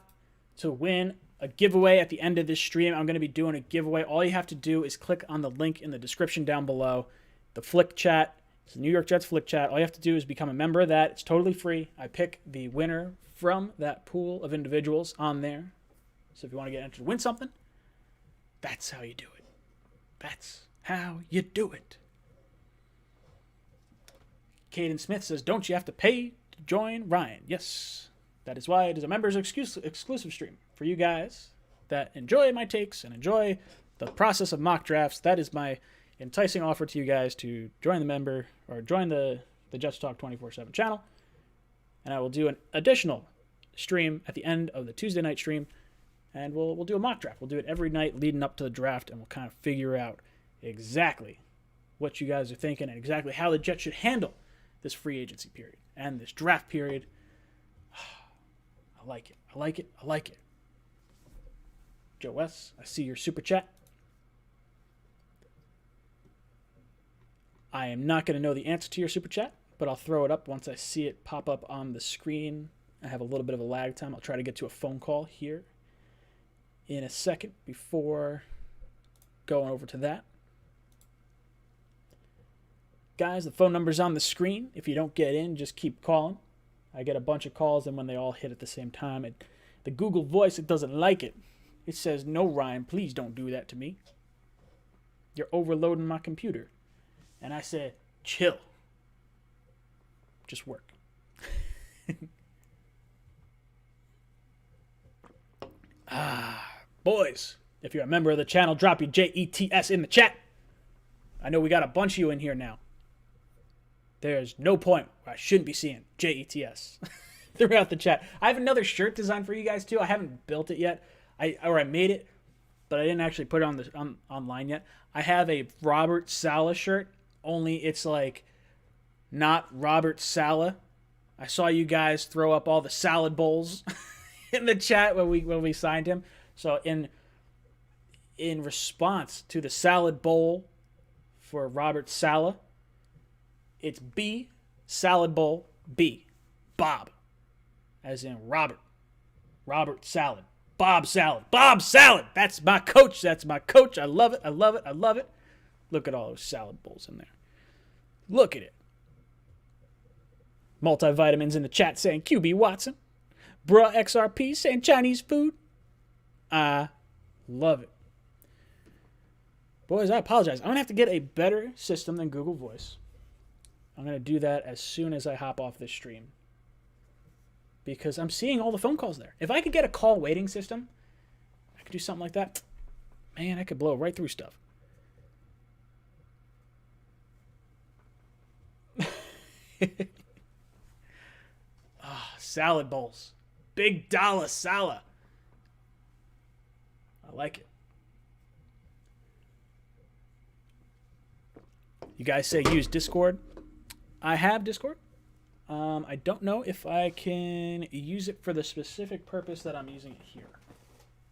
to win a giveaway at the end of this stream, I'm going to be doing a giveaway. All you have to do is click on the link in the description down below. The Flick Chat. It's the New York Jets Flick Chat. All you have to do is become a member of that. It's totally free. I pick the winner from that pool of individuals on there. So if you want to get entered to win something, that's how you do it. That's how you do it. Caden Smith says, don't you have to pay to join Ryan? Yes. That is why it is a members exclusive stream for you guys that enjoy my takes and enjoy the process of mock drafts. That is my enticing offer to you guys to join the member or join the Jets Talk 24/7 channel. And I will do an additional stream at the end of the Tuesday night stream, and we'll do a mock draft. We'll do it every night leading up to the draft, and we'll kind of figure out exactly what you guys are thinking and exactly how the Jets should handle this free agency period and this draft period. I like it. I like it. I like it. Joe S., I see your super chat. I am not going to know the answer to your super chat, but I'll throw it up once I see it pop up on the screen. I have a little bit of a lag time. I'll try to get to a phone call here in a second before going over to that. Guys, the phone number's on the screen. If you don't get in, just keep calling. I get a bunch of calls, and when they all hit at the same time, the Google Voice, it doesn't like it. It says, no, Ryan, please don't do that to me. You're overloading my computer. And I said, chill. Just work. Boys, if you're a member of the channel, drop your JETS in the chat. I know we got a bunch of you in here now. There's no point where I shouldn't be seeing JETS throughout the chat. I have another shirt designed for you guys too. I haven't built it yet. I made it, but I didn't actually put it online yet. I have a Robert Saleh shirt, only it's like not Robert Saleh. I saw you guys throw up all the salad bowls in the chat when we signed him. So in response to the salad bowl for Robert Saleh, it's B, salad bowl, B, Bob, as in Robert Salad, Bob Salad, Bob Salad. That's my coach. That's my coach. I love it. I love it. I love it. Look at all those salad bowls in there. Look at it. Multivitamins in the chat saying QB Watson. Bruh XRP saying Chinese food. I love it. Boys, I apologize. I'm going to have to get a better system than Google Voice. I'm going to do that as soon as I hop off this stream, because I'm seeing all the phone calls there. If I could get a call waiting system, I could do something like that. Man, I could blow right through stuff. Salad bowls. Big dollar Saleh. I like it. You guys say use Discord. I have Discord. I don't know if I can use it for the specific purpose that I'm using it here.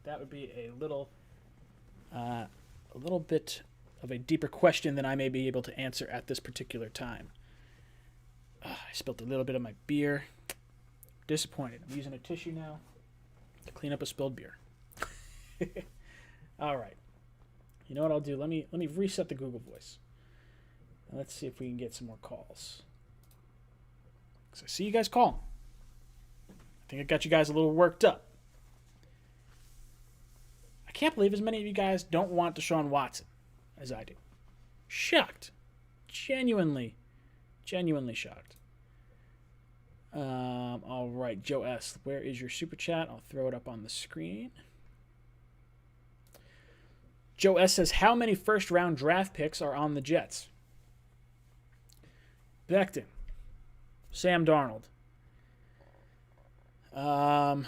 That would be a little bit of a deeper question than I may be able to answer at this particular time. I spilled a little bit of my beer. Disappointed. I'm using a tissue now to clean up a spilled beer. All right. You know what I'll do? Let me reset the Google Voice. Let's see if we can get some more calls. Because I see you guys calling. I think I got you guys a little worked up. I can't believe as many of you guys don't want Deshaun Watson as I do. Shocked. genuinely shocked. All right, Joe S., where is your super chat? I'll throw it up on the screen. Joe S. says, how many first-round draft picks are on the Jets? Becton. Sam Darnold. Not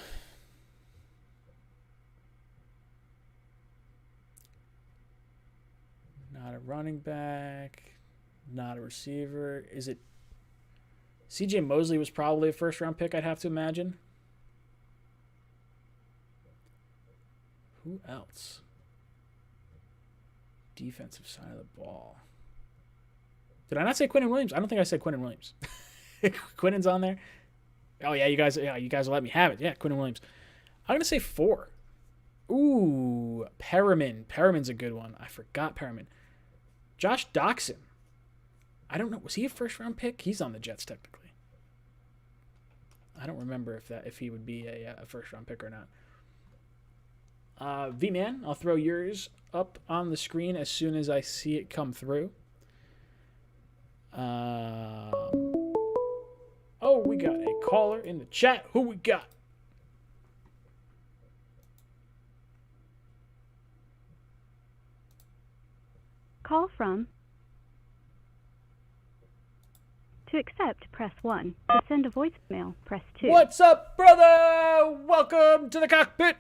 a running back. Not a receiver. Is it... C.J. Mosley was probably a first-round pick, I'd have to imagine. Who else? Defensive side of the ball. Did I not say Quinnen Williams? I don't think I said Quinnen Williams. Quinnen's on there. Oh yeah, you guys will let me have it. Yeah, Quinnen Williams. I'm gonna say 4. Ooh, Perriman. Perriman's a good one. I forgot Perriman. Josh Doxson. I don't know. Was he a first-round pick? He's on the Jets technically. I don't remember if he would be a first-round pick or not. V-Man, I'll throw yours up on the screen as soon as I see it come through. Oh, we got a caller in the chat. Who we got? Call from. To accept, press 1. To send a voicemail, press 2. What's up, brother? Welcome to the cockpit.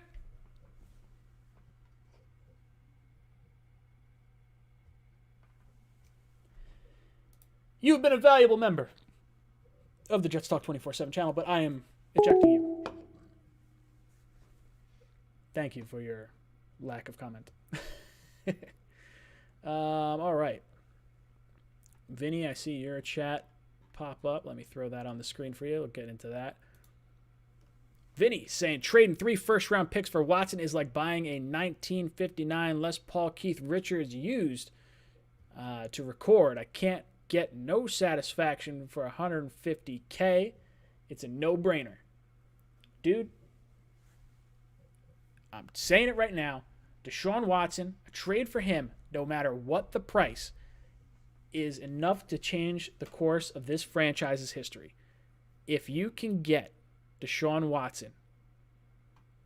You've been a valuable member of the Jets Talk 24/7 channel, but I am ejecting you. Thank you for your lack of comment. All right. Vinny, I see your chat pop up. Let me throw that on the screen for you. We'll get into that. Vinny saying trading 3 first-round picks for Watson is like buying a 1959 Les Paul Keith Richards used to record. I can't get no satisfaction for $150K. It's a no-brainer. Dude, I'm saying it right now. Deshaun Watson, a trade for him, no matter what the price, is enough to change the course of this franchise's history. If you can get Deshaun Watson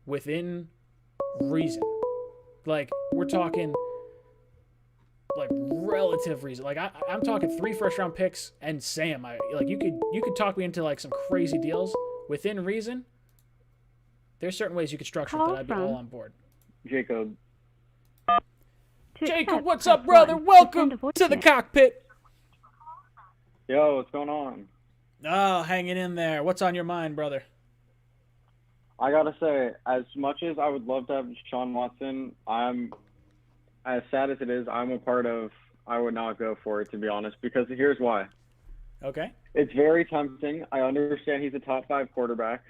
within reason, like we're talking like relative reason, like I'm talking 3 first-round picks and Sam, you could talk me into like some crazy deals within reason. There's certain ways you could structure it that I'd be all on board. Jacob. Jacob, what's up, brother? Welcome to the cockpit. Yo, what's going on? Oh, hanging in there. What's on your mind, brother? I gotta say, as much as I would love to have Deshaun Watson, I'm as sad as it is. I'm a part of. I would not go for it, to be honest, because here's why. Okay. It's very tempting. I understand he's a top 5 quarterback,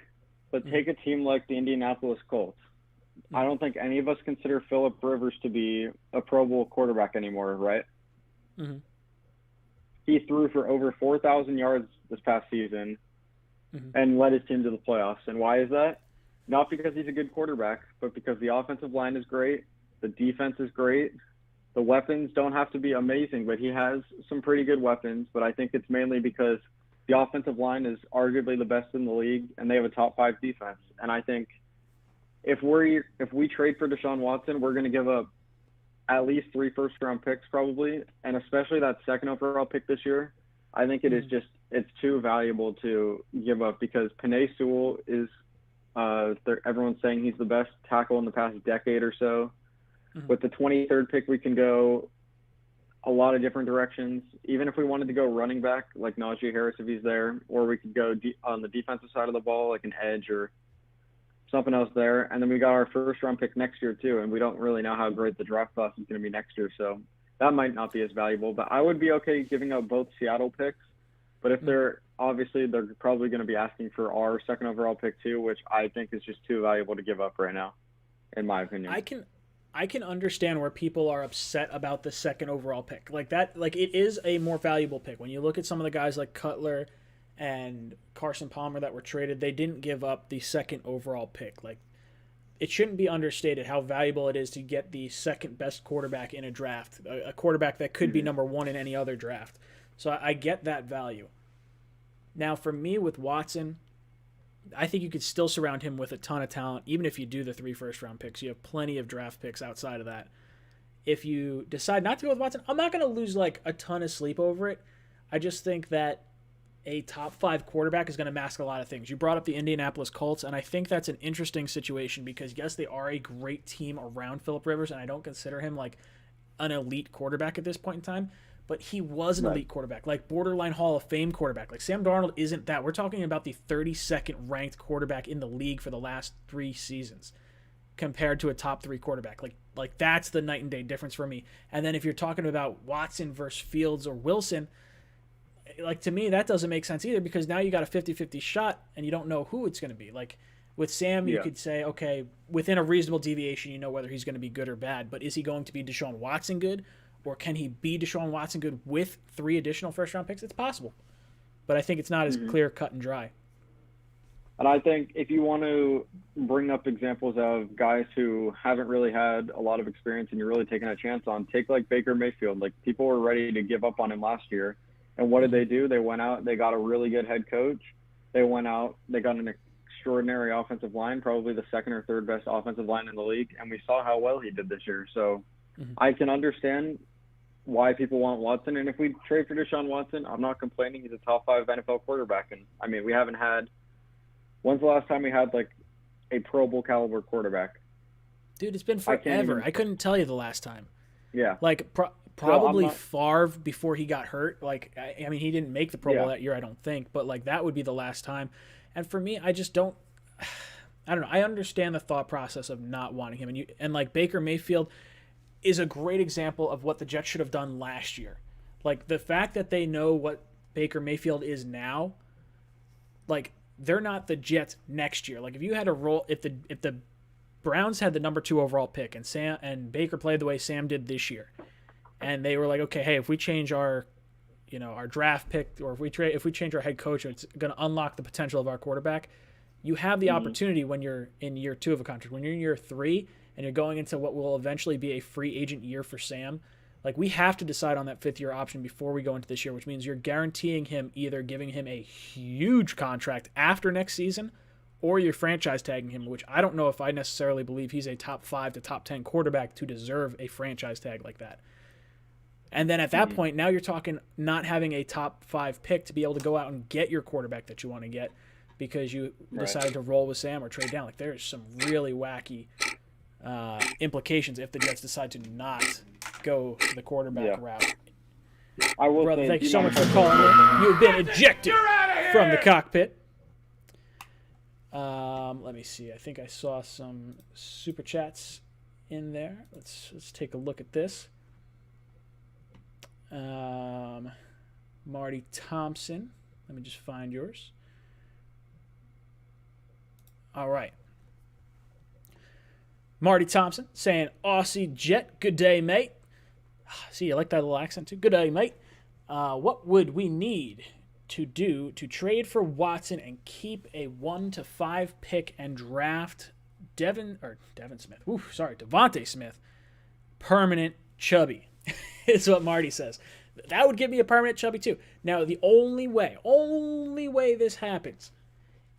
but take a team like the Indianapolis Colts. I don't think any of us consider Phillip Rivers to be a Pro Bowl quarterback anymore, right? Mm-hmm. He threw for over 4,000 yards this past season and led his team to the playoffs. And why is that? Not because he's a good quarterback, but because the offensive line is great, the defense is great, the weapons don't have to be amazing, but he has some pretty good weapons. But I think it's mainly because the offensive line is arguably the best in the league, and they have a top 5 defense. And I think if we trade for Deshaun Watson, we're going to give up at least 3 first-round picks probably, and especially that second overall pick this year. I think it is just it's too valuable to give up because Penei Sewell is everyone's saying he's the best tackle in the past decade or so. With the 23rd pick, we can go a lot of different directions. Even if we wanted to go running back, like Najee Harris if he's there, or we could go on the defensive side of the ball, like an edge or something else there. And then we got our first-round pick next year too, and we don't really know how great the draft class is going to be next year, so that might not be as valuable. But I would be okay giving up both Seattle picks. But if they're probably going to be asking for our second overall pick too, which I think is just too valuable to give up right now, in my opinion. I can understand where people are upset about the second overall pick. Like that, like it is a more valuable pick. When you look at some of the guys like Cutler and Carson Palmer that were traded, they didn't give up the second overall pick. Like it shouldn't be understated how valuable it is to get the second best quarterback in a draft, a quarterback that could be number one in any other draft. So I get that value. Now, for me with Watson, I think you could still surround him with a ton of talent, even if you do the 3 first-round picks. You have plenty of draft picks outside of that. If you decide not to go with Watson, I'm not going to lose like a ton of sleep over it. I just think that a top 5 quarterback is going to mask a lot of things. You brought up the Indianapolis Colts, and I think that's an interesting situation because, yes, they are a great team around Phillip Rivers, and I don't consider him like an elite quarterback at this point in time, but he was an elite quarterback, like borderline Hall of Fame quarterback. Like Sam Darnold isn't that. We're talking about the 32nd ranked quarterback in the league for the last 3 seasons compared to a top 3 quarterback. Like that's the night and day difference for me. And then if you're talking about Watson versus Fields or Wilson, like to me that doesn't make sense either because now you got a 50-50 shot and you don't know who it's going to be. Like with Sam, you could say, okay, within a reasonable deviation, you know whether he's going to be good or bad, but is he going to be Deshaun Watson good? Or can he be Deshaun Watson good with 3 additional first-round picks? It's possible. But I think it's not as clear, cut, and dry. And I think if you want to bring up examples of guys who haven't really had a lot of experience and you're really taking a chance on, take like Baker Mayfield. Like people were ready to give up on him last year. And what did they do? They went out, they got a really good head coach. They went out, they got an extraordinary offensive line, probably the 2nd or 3rd best offensive line in the league. And we saw how well he did this year. So I can understand why people want Watson. And if we trade for Deshaun Watson, I'm not complaining. He's a top 5 NFL quarterback. And I mean, we haven't had, when's the last time we had like a Pro Bowl caliber quarterback? Dude, it's been forever. I couldn't tell you the last time. Yeah. Like probably Favre before he got hurt. Like, I mean, he didn't make the Pro Bowl that year, I don't think, but like that would be the last time. And for me, I just don't, I don't know. I understand the thought process of not wanting him. And like Baker Mayfield is a great example of what the Jets should have done last year. Like the fact that they know what Baker Mayfield is now, like they're not the Jets next year. Like if you had a roll, if the Browns had the number 2 overall pick and Baker played the way Sam did this year, and they were like, okay, hey, if we change our draft pick or if we change our head coach, it's going to unlock the potential of our quarterback. You have the opportunity when you're in year 2 of a contract. When you're in year 3 and you're going into what will eventually be a free agent year for Sam, like we have to decide on that 5th year option before we go into this year, which means you're guaranteeing him either giving him a huge contract after next season or you're franchise tagging him, which I don't know if I necessarily believe he's a top 5 to top 10 quarterback to deserve a franchise tag like that. And then at that point, now you're talking not having a top 5 pick to be able to go out and get your quarterback that you want to get because you decided to roll with Sam or trade down. Like there's some really wacky implications if the Jets decide to not go the quarterback route. I will Brother, say, thank you so much for calling in. You've been ejected from the cockpit. Let me see. I think I saw some super chats in there. Let's take a look at this. Marty Thompson. Let me just find yours. All right. Marty Thompson saying, Aussie Jet, good day, mate. See, you like that little accent too? Good day, mate. What would we need to do to trade for Watson and keep a 1 to 5 pick and draft Devontae Smith, permanent chubby, is what Marty says. That would give me a permanent chubby too. Now, the only way this happens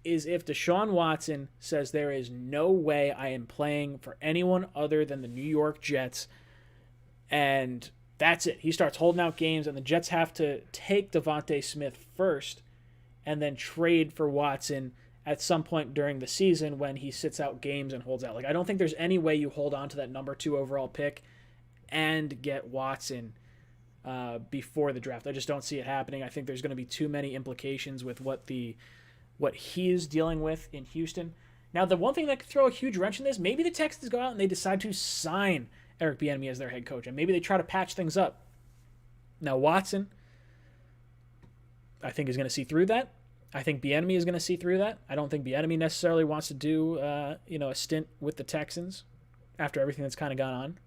is if Deshaun Watson says there is no way I am playing for anyone other than the New York Jets, and that's it. He starts holding out games, and the Jets have to take Devontae Smith first and then trade for Watson at some point during the season when he sits out games and holds out. Like, I don't think there's any way you hold on to that number 2 overall pick and get Watson before the draft. I just don't see it happening. I think there's going to be too many implications with what he is dealing with in Houston. Now, the one thing that could throw a huge wrench in this, maybe the Texans go out and they decide to sign Eric Bieniemy as their head coach, and maybe they try to patch things up. Now, Watson, I think, is going to see through that. I think Bieniemy is going to see through that. I don't think Bieniemy necessarily wants to do a stint with the Texans after everything that's kind of gone on.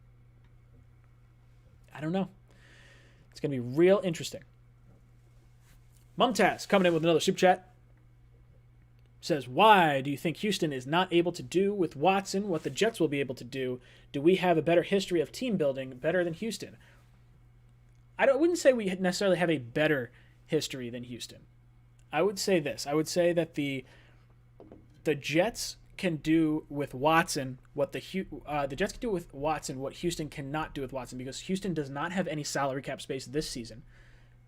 I don't know. It's going to be real interesting. Mumtaz coming in with another super chat. says, why do you think Houston is not able to do with Watson what the Jets will be able to do? Do we have a better history of team building better than Houston? I wouldn't say we necessarily have a better history than Houston. I would say this. I would say that the Jets can do with Watson what the Jets can do with Watson what Houston cannot do with Watson, because Houston does not have any salary cap space this season.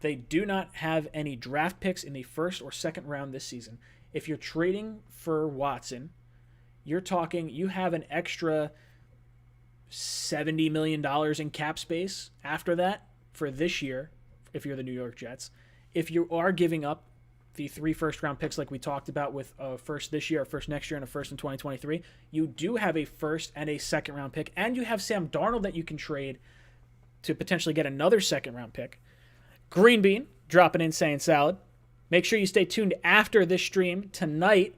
They do not have any draft picks in the first or second round this season. If you're trading for Watson, you're talking you have an extra $70 million in cap space after that for this year if you're the New York Jets. If you are giving up the 3 first-round picks like we talked about with a first this year, a first next year, and a first in 2023, you do have a first and a second-round pick, and you have Sam Darnold that you can trade to potentially get another second-round pick. Green Bean dropping in saying salad. Make sure you stay tuned after this stream tonight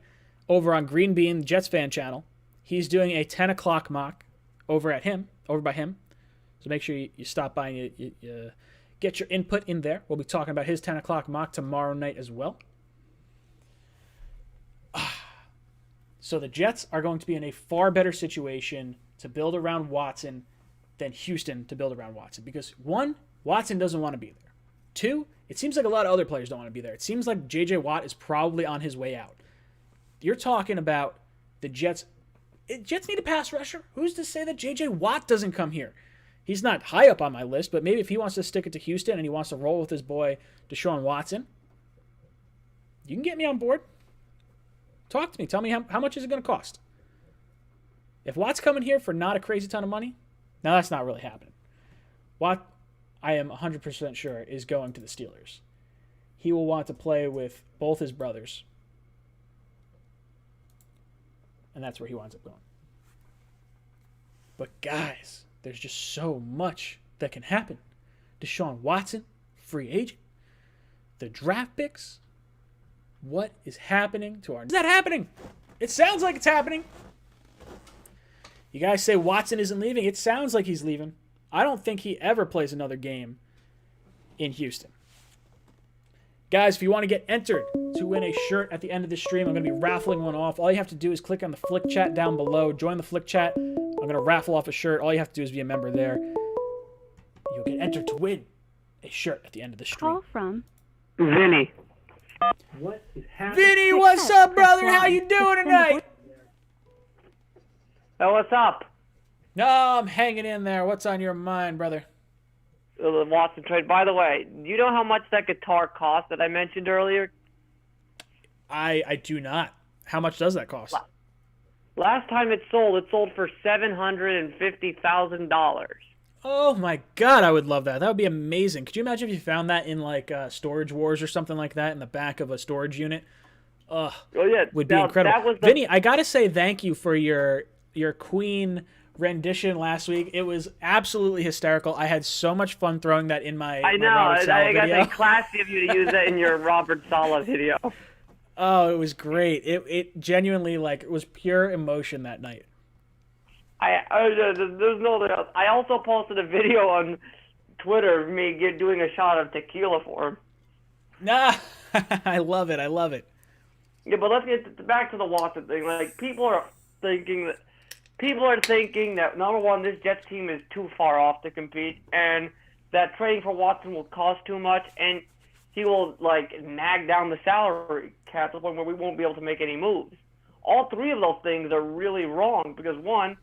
over on Green Bean, Jets fan channel. He's doing a 10 o'clock mock over by him. So make sure you stop by and you get your input in there. We'll be talking about his 10 o'clock mock tomorrow night as well. So the Jets are going to be in a far better situation to build around Watson than Houston to build around Watson. Because 1, Watson doesn't want to be there. 2, it seems like a lot of other players don't want to be there. It seems like J.J. Watt is probably on his way out. You're talking about the Jets. Jets need a pass rusher. Who's to say that J.J. Watt doesn't come here? He's not high up on my list, but maybe if he wants to stick it to Houston and he wants to roll with his boy Deshaun Watson, you can get me on board. Talk to me. Tell me how much is it going to cost? If Watt's coming here for not a crazy ton of money, now that's not really happening. Watt, I am 100% sure, is going to the Steelers. He will want to play with both his brothers. And that's where he winds up going. But guys, there's just so much that can happen. Deshaun Watson, free agent. The draft picks. What is happening to our... Is that happening? It sounds like it's happening. You guys say Watson isn't leaving. It sounds like he's leaving. I don't think he ever plays another game in Houston. Guys, if you want to get entered to win a shirt at the end of this stream, I'm going to be raffling one off. All you have to do is click on the Flick Chat down below. Join the Flick Chat. I'm going to raffle off a shirt. All you have to do is be a member there. You'll get entered to win a shirt at the end of the stream. Call from Vinny. What is happening? Vinny, what's up, brother? How you doing tonight? Hey, what's up? No, I'm hanging in there. What's on your mind, brother? The Watson trade. By the way, do you know how much that guitar cost that I mentioned earlier? I do not. How much does that cost? Last time it sold for $750,000. Oh my God, I would love that. That would be amazing. Could you imagine if you found that in like Storage Wars or something like that in the back of a storage unit? Oh yeah, would be incredible. Vinny, I gotta say thank you for your Queen rendition last week. It was absolutely hysterical. I had so much fun throwing that in my I know. I got the classy of you to use that in your Robert Saleh video. Oh, it was great. It genuinely, like, it was pure emotion that night. There's no doubt. I also posted a video on Twitter of me doing a shot of tequila for him. Nah, I love it. I love it. Yeah, but let's get back to the Watson thing. Like, people are thinking that, number one, this Jets team is too far off to compete, and that trading for Watson will cost too much, and he will, like, nag down the salary cap to the point where we won't be able to make any moves. All three of those things are really wrong because, one,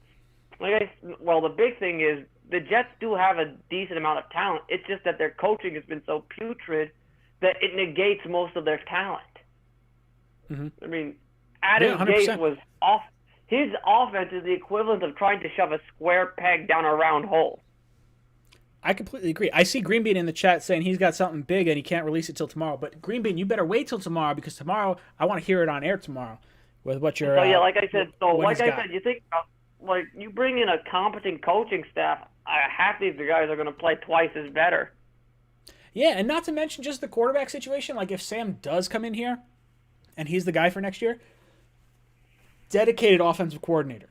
the big thing is the Jets do have a decent amount of talent. It's just that their coaching has been so putrid that it negates most of their talent. Mm-hmm. I mean, Adam Gase was off. His offense is the equivalent of trying to shove a square peg down a round hole. I completely agree. I see Green Bean in the chat saying he's got something big and he can't release it till tomorrow. But Green Bean, you better wait till tomorrow because tomorrow I want to hear it on air tomorrow with what you're. So yeah, like I said, you think about, like, you bring in a competent coaching staff. Half these guys are going to play twice as better. Yeah, and not to mention just the quarterback situation. Like if Sam does come in here, and he's the guy for next year. Dedicated offensive coordinator.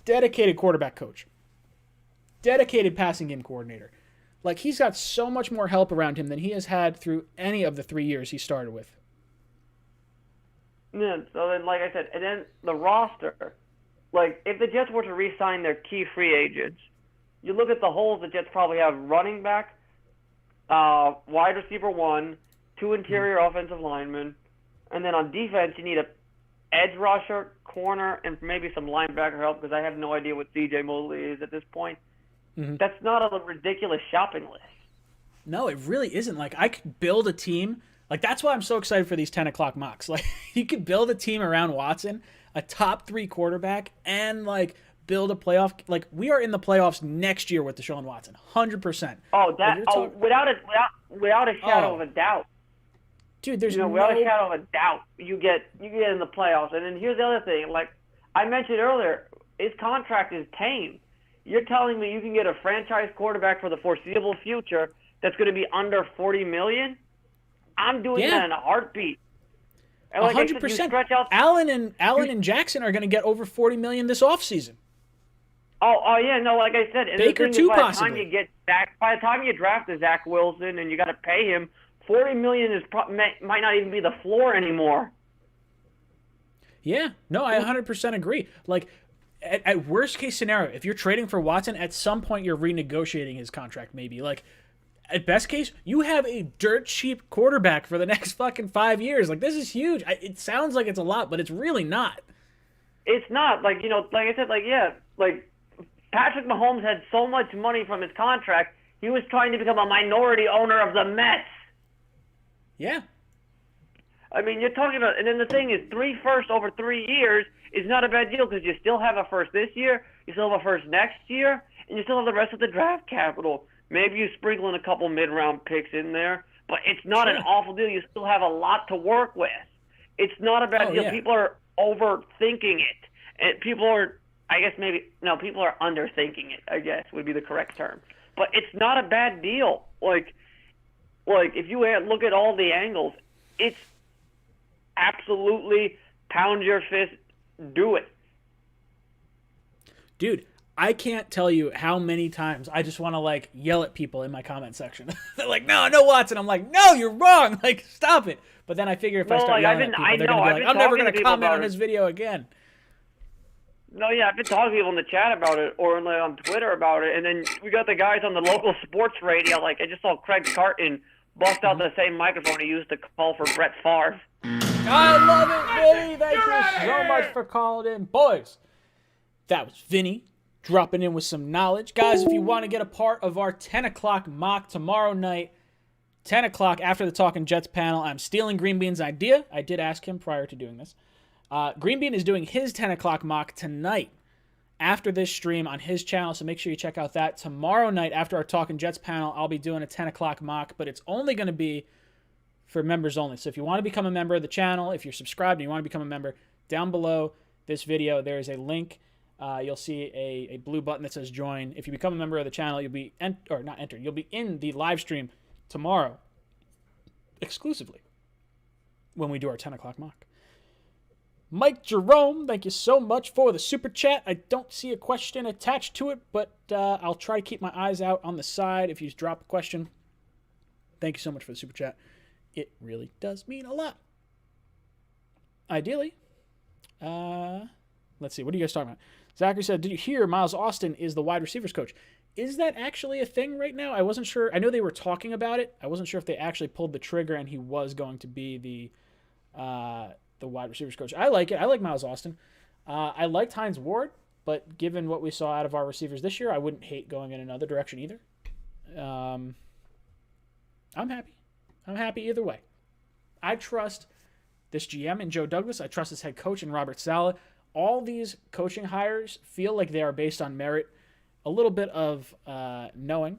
Dedicated quarterback coach. Dedicated passing game coordinator. Like, he's got so much more help around him than he has had through any of the 3 years he started with. Yeah, so then, like I said, and then the roster, like if the Jets were to re-sign their key free agents, you look at the holes the Jets probably have: running back, wide receiver 1, 2 interior offensive linemen, and then on defense you need a edge rusher, corner, and maybe some linebacker help because I have no idea what C.J. Mosley is at this point. That's not a ridiculous shopping list. No, it really isn't. Like, I could build a team. Like, that's why I'm so excited for these 10 o'clock mocks. Like, you could build a team around Watson, a top 3 quarterback, and, like, build a playoff. Like, we are in the playoffs next year with Deshaun Watson. 100%. Oh, without a shadow of a doubt. Dude, there's without a shadow of a doubt, you get in the playoffs. And then here's the other thing. Like I mentioned earlier, his contract is tame. You're telling me you can get a franchise quarterback for the foreseeable future that's going to be under $40 million? I'm doing that in a heartbeat. And like 100%. Allen and Jackson are going to get over $40 million this offseason. Oh yeah, no, like I said, and Baker the too, by the possibly. By the time you draft a Zach Wilson and you got to pay him, $40 million might not even be the floor anymore. Yeah, no, I 100% agree. Like, at worst case scenario, if you're trading for Watson, at some point you're renegotiating his contract. Maybe like, at best case, you have a dirt cheap quarterback for the next fucking 5 years. Like, this is huge. It sounds like it's a lot, but it's really not. It's not. Like like I said, like Patrick Mahomes had so much money from his contract, he was trying to become a minority owner of the Mets. Yeah. I mean, you're talking about, and then the thing is, 3 firsts over 3 years is not a bad deal because you still have a first this year, you still have a first next year, and you still have the rest of the draft capital. Maybe you sprinkle in a couple mid-round picks in there, but it's not an awful deal. You still have a lot to work with. It's not a bad deal. Yeah. People are overthinking it, and people are underthinking it, I guess would be the correct term. But it's not a bad deal. Like if you look at all the angles, it's absolutely pound your fist, do it. Dude, I can't tell you how many times I just want to like yell at people in my comment section. They're like, no Watson. I'm like, no, you're wrong. Like, stop it. But then I figure if I start yelling at people, they're going to be like, I'm never going to comment on this video again. No, yeah, I've been talking to people in the chat about it or on Twitter about it, and then we got the guys on the local sports radio. Like, I just saw Craig Carton bust out the same microphone he used to call for Brett Favre. I love it, Vinny. Thank you so much for calling in. Boys, that was Vinny dropping in with some knowledge. Guys, if you want to get a part of our 10 o'clock mock tomorrow night, 10 o'clock after the Talking Jets panel, I'm stealing Green Bean's idea. I did ask him prior to doing this. Green Bean is doing his 10 o'clock mock tonight after this stream on his channel, so make sure you check out that. Tomorrow night after our Talking Jets panel, I'll be doing a 10 o'clock mock, but it's only going to be for members only. So if you want to become a member of the channel, if you're subscribed and you want to become a member, down below this video there is a link. You'll see a blue button that says join. If you become a member of the channel, you'll be you'll be in the live stream tomorrow exclusively when we do our 10 o'clock mock. Mike Jerome, thank you so much for the super chat. I don't see a question attached to it, but I'll try to keep my eyes out on the side if you just drop a question. Thank you so much for the super chat. It really does mean a lot. Ideally, let's see. What are you guys talking about? Zachary said, did you hear Miles Austin is the wide receivers coach? Is that actually a thing right now? I wasn't sure. I know they were talking about it. I wasn't sure if they actually pulled the trigger and he was going to be the wide receivers coach. I like it. I like Miles Austin. I liked Hines Ward, but given what we saw out of our receivers this year, I wouldn't hate going in another direction either. I'm happy. I'm happy either way. I trust this GM in Joe Douglas. I trust his head coach in Robert Saleh. All these coaching hires feel like they are based on merit, a little bit of knowledge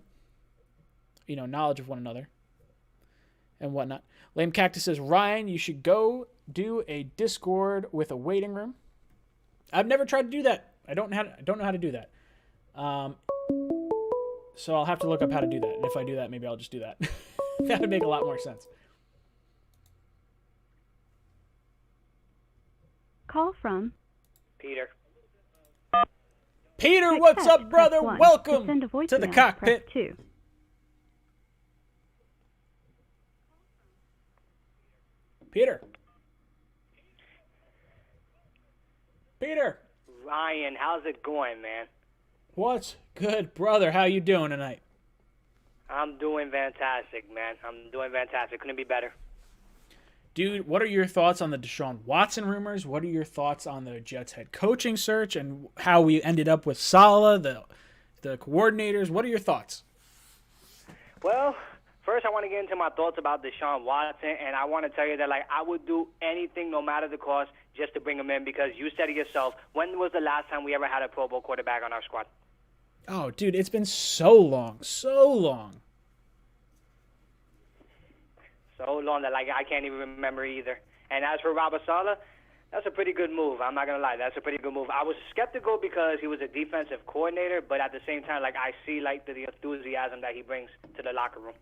of one another and whatnot. Lame Cactus says, Ryan, you should go do a Discord with a waiting room. I've never tried to do that. I don't know how to do that. So I'll have to look up how to do that. And if I do that, maybe I'll just do that. That would make a lot more sense. Call from Peter, what's up, brother? Press 1. Welcome to send a to the voicemail, cockpit. Press 2. Peter. Peter. Ryan, how's it going, man? What's good, brother? How you doing tonight? I'm doing fantastic, man. I'm doing fantastic. Couldn't be better. Dude, what are your thoughts on the Deshaun Watson rumors? What are your thoughts on the Jets head coaching search and how we ended up with Saleh, the coordinators? What are your thoughts? Well, first I want to get into my thoughts about Deshaun Watson, and I want to tell you that, like, I would do anything, no matter the cost, just to bring him in, because you said it yourself. When was the last time we ever had a Pro Bowl quarterback on our squad? Oh, dude, it's been so long. So long, that, like, I can't even remember either. And as for Robert Saleh, that's a pretty good move. I'm not going to lie. That's a pretty good move. I was skeptical because he was a defensive coordinator, but at the same time, like, I see, like, the enthusiasm that he brings to the locker room.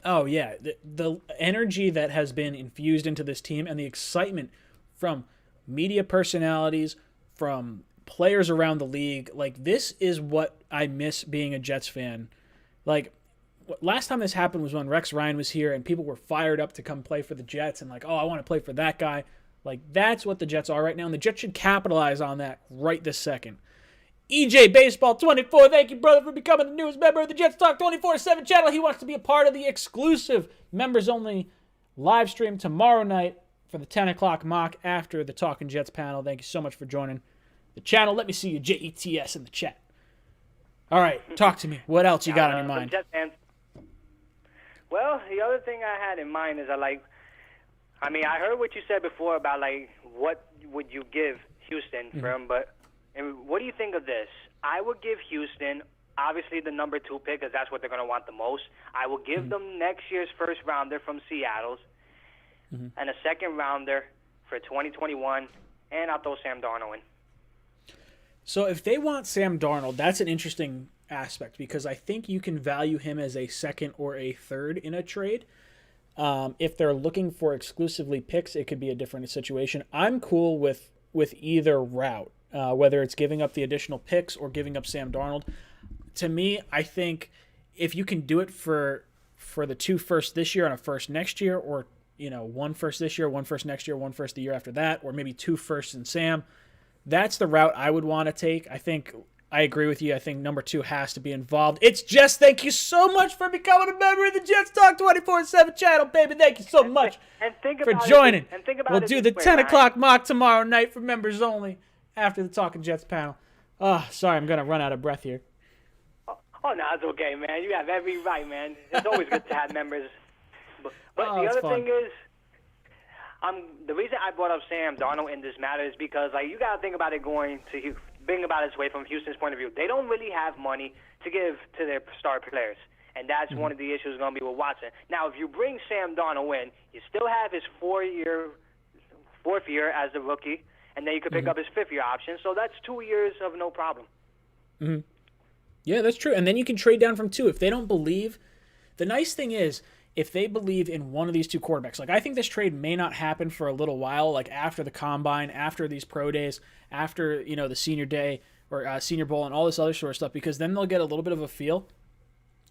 Oh, yeah. The energy that has been infused into this team and the excitement from media personalities, from players around the league, like, this is what I miss being a Jets fan. Like, last time this happened was when Rex Ryan was here and people were fired up to come play for the Jets and like, oh, I want to play for that guy. Like, that's what the Jets are right now, and the Jets should capitalize on that right this second. EJ Baseball 24, thank you, brother, for becoming the newest member of the Jets Talk 24/7 channel. He wants to be a part of the exclusive members-only live stream tomorrow night for the 10 o'clock mock after the Talking Jets panel. Thank you so much for joining the channel. Let me see your JETS in the chat. All right, talk to me. What else you got on your mind? Jets fans. Well, the other thing I had in mind is I heard what you said before about, like, what would you give Houston for him, but what do you think of this? I would give Houston, obviously, the number 2 pick, because that's what they're going to want the most. I will give them next year's first rounder from Seattle's and a second rounder for 2021, and I'll throw Sam Darnold in. So if they want Sam Darnold, that's an interesting aspect because I think you can value him as a second or a third in a trade. If they're looking for exclusively picks, it could be a different situation. I'm cool with either route, whether it's giving up the additional picks or giving up Sam Darnold. To me, I think if you can do it for the 2 firsts this year and a first next year, or 1 first this year, 1 first next year, 1 first the year after that, or maybe 2 firsts and Sam, that's the route I would want to take. I agree with you. I think number 2 has to be involved. It's Jess. Thank you so much for becoming a member of the Jets Talk 24/7 channel, baby. Thank you so much for joining. We'll do the 10 o'clock mock tomorrow night for members only after the Talking Jets panel. Oh, sorry, I'm going to run out of breath here. Oh, no, it's okay, man. You have every right, man. It's always good to have members. But the other thing is, the reason I brought up Sam Darnold in this matter is because, like, you got to think about it being about its way from Houston's point of view. They don't really have money to give to their star players, and that's one of the issues going to be with Watson. Now, if you bring Sam Darnold in, you still have his fourth year as a rookie, and then you could pick up his 5th-year option. So that's 2 years of no problem. Mm-hmm. Yeah, that's true. And then you can trade down from 2. If they don't believe, the nice thing is, if they believe in one of these 2 quarterbacks, like I think this trade may not happen for a little while, like after the combine, after these pro days, after, the senior day or senior bowl and all this other sort of stuff, because then they'll get a little bit of a feel.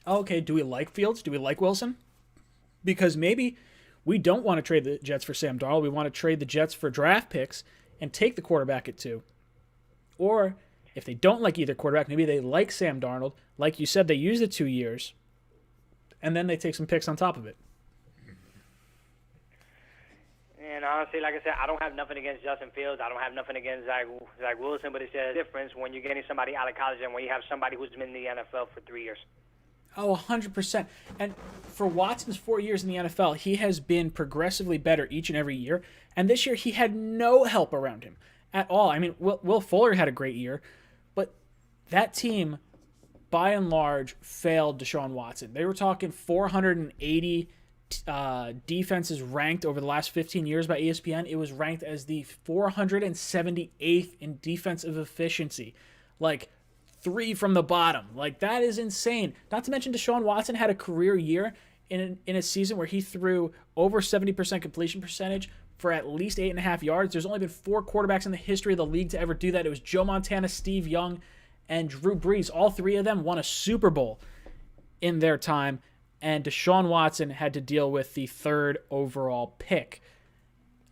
Oh, okay, do we like Fields? Do we like Wilson? Because maybe we don't want to trade the Jets for Sam Darnold. We want to trade the Jets for draft picks and take the quarterback at 2. Or if they don't like either quarterback, maybe they like Sam Darnold. Like you said, they use the 2 years, and then they take some picks on top of it. And honestly, like I said, I don't have nothing against Justin Fields. I don't have nothing against Zach Wilson, but it's a difference when you're getting somebody out of college and when you have somebody who's been in the NFL for 3 years. Oh, 100%. And for Watson's 4 years in the NFL, he has been progressively better each and every year. And this year, he had no help around him at all. I mean, Will Fuller had a great year, but that team, by and large, failed Deshaun Watson. They were talking 480 defenses ranked over the last 15 years by ESPN. It was ranked as the 478th in defensive efficiency. Like, 3 from the bottom. Like, that is insane. Not to mention Deshaun Watson had a career year in a season where he threw over 70% completion percentage for at least 8.5 yards. There's only been 4 quarterbacks in the history of the league to ever do that. It was Joe Montana, Steve Young, and Drew Brees. All 3 of them won a Super Bowl in their time, and Deshaun Watson had to deal with the 3rd overall pick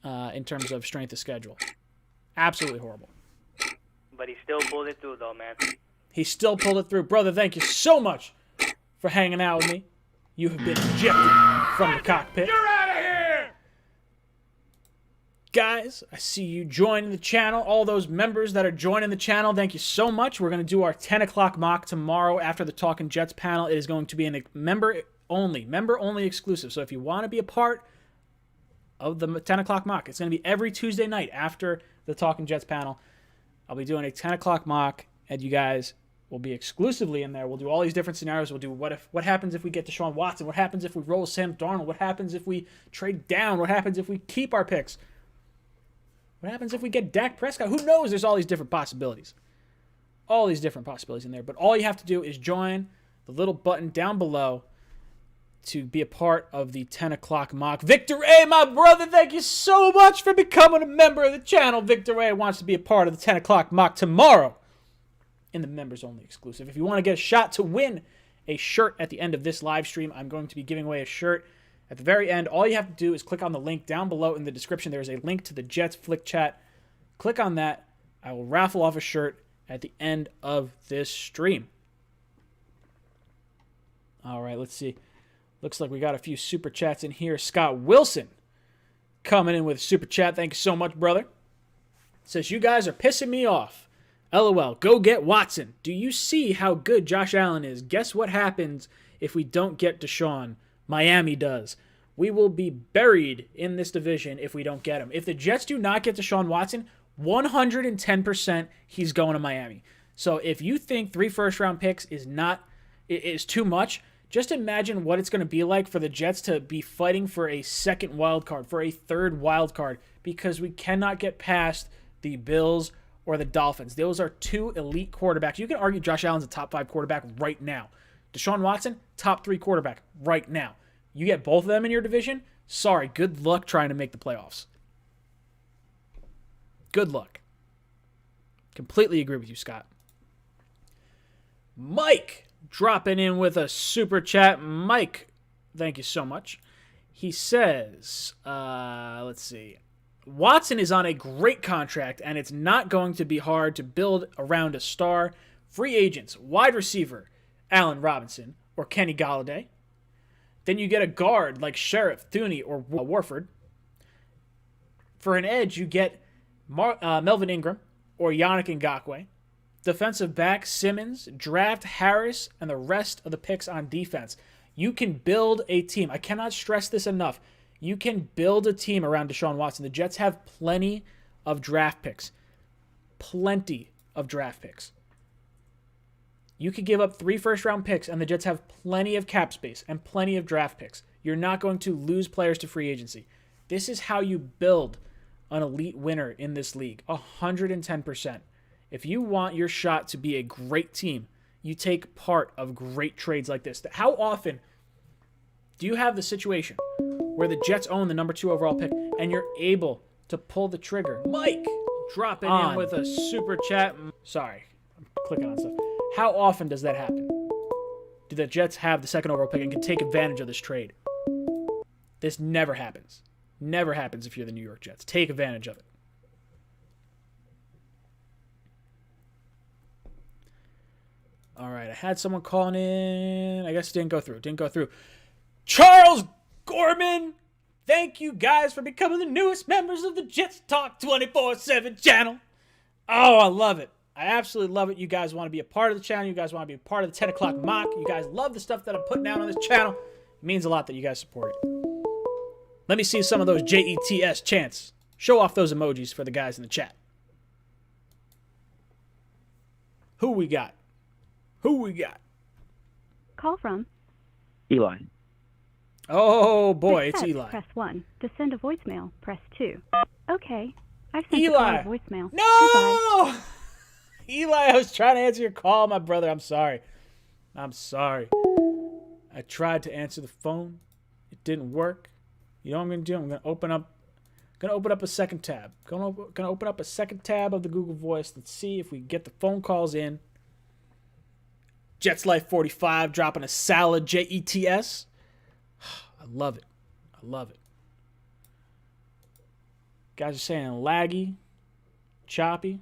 in terms of strength of schedule. Absolutely horrible. but he still pulled it through, though, man. He still pulled it through. Brother, thank you so much for hanging out with me. You have been ejected from the cockpit. You're out of here! Guys, I see you joining the channel. All those members that are joining the channel, thank you so much. We're going to do our 10 o'clock mock tomorrow after the Talking Jets panel. It is going to be a member-only exclusive. So if you want to be a part of the 10 o'clock mock, it's going to be every Tuesday night after the Talking Jets panel. I'll be doing a 10 o'clock mock, and you guys will be exclusively in there. We'll do all these different scenarios. We'll do what happens if we get Deshaun Watson? What happens if we roll Sam Darnold? What happens if we trade down? What happens if we keep our picks? What happens if we get Dak Prescott? Who knows? There's all these different possibilities. All these different possibilities in there. But all you have to do is join the little button down below to be a part of the 10 o'clock mock. Victor A, my brother, thank you so much for becoming a member of the channel. Victor A wants to be a part of the 10 o'clock mock tomorrow in the members only exclusive. If you want to get a shot to win a shirt at the end of this live stream, I'm going to be giving away a shirt at the very end. All you have to do is click on the link down below in the description. There is a link to the Jets Flick Chat. Click on that. I will raffle off a shirt at the end of this stream. All right, let's see. Looks like we got a few super chats in here. Scott Wilson coming in with a super chat. Thank you so much, brother. Says, you guys are pissing me off. LOL, go get Watson. Do you see how good Josh Allen is? Guess what happens if we don't get Deshaun? Miami does. We will be buried in this division if we don't get him. If the Jets do not get Deshaun Watson, 110% he's going to Miami. So if you think 3 first-round picks is too much, just imagine what it's going to be like for the Jets to be fighting for a second wild card, for a third wild card, because we cannot get past the Bills or the Dolphins. Those are 2 elite quarterbacks. You can argue Josh Allen's a top 5 quarterback right now. Deshaun Watson, top 3 quarterback right now. You get both of them in your division, sorry, good luck trying to make the playoffs. Good luck. Completely agree with you, Scott. Mike dropping in with a super chat. Mike, thank you so much. He says, let's see. Watson is on a great contract, and it's not going to be hard to build around a star. Free agents, wide receiver, Allen Robinson or Kenny Golladay. Then you get a guard like Sheriff, Thuney, or Warford. For an edge, you get Melvin Ingram or Yannick Ngakoue. Defensive back, Simmons. Draft Harris and the rest of the picks on defense. You can build a team. I cannot stress this enough. You can build a team around Deshaun Watson. The Jets have plenty of draft picks. Plenty of draft picks. You could give up 3 first-round picks, and the Jets have plenty of cap space and plenty of draft picks. You're not going to lose players to free agency. This is how you build an elite winner in this league. 110%. If you want your shot to be a great team, you take part of great trades like this. How often do you have the situation where the Jets own the number 2 overall pick and you're able to pull the trigger? Mike, dropping in with a super chat. Sorry, I'm clicking on stuff. How often does that happen? Do the Jets have the 2nd overall pick and can take advantage of this trade? This never happens. Never happens if you're the New York Jets. Take advantage of it. All right, I had someone calling in. I guess it didn't go through. Charles Gorman, thank you guys for becoming the newest members of the Jets Talk 24/7 channel. Oh, I love it. I absolutely love it. You guys want to be a part of the channel. You guys want to be a part of the 10 o'clock mock. You guys love the stuff that I'm putting out on this channel. It means a lot that you guys support it. Let me see some of those JETS chants. Show off those emojis for the guys in the chat. Who we got? Call from Eli. Oh, boy, Accept, it's Eli. Press 1. To send a voicemail, press 2. Okay. I've sent Eli. a call voicemail. No! Goodbye. Eli, I was trying to answer your call, my brother. I'm sorry. I tried to answer the phone. It didn't work. You know what I'm going to do? I'm going to open up a second tab. Going to open up a second tab of the Google Voice. Let's see if we get the phone calls in. Jets Life 45 dropping a salad JETS. I love it. Guys are saying laggy, choppy.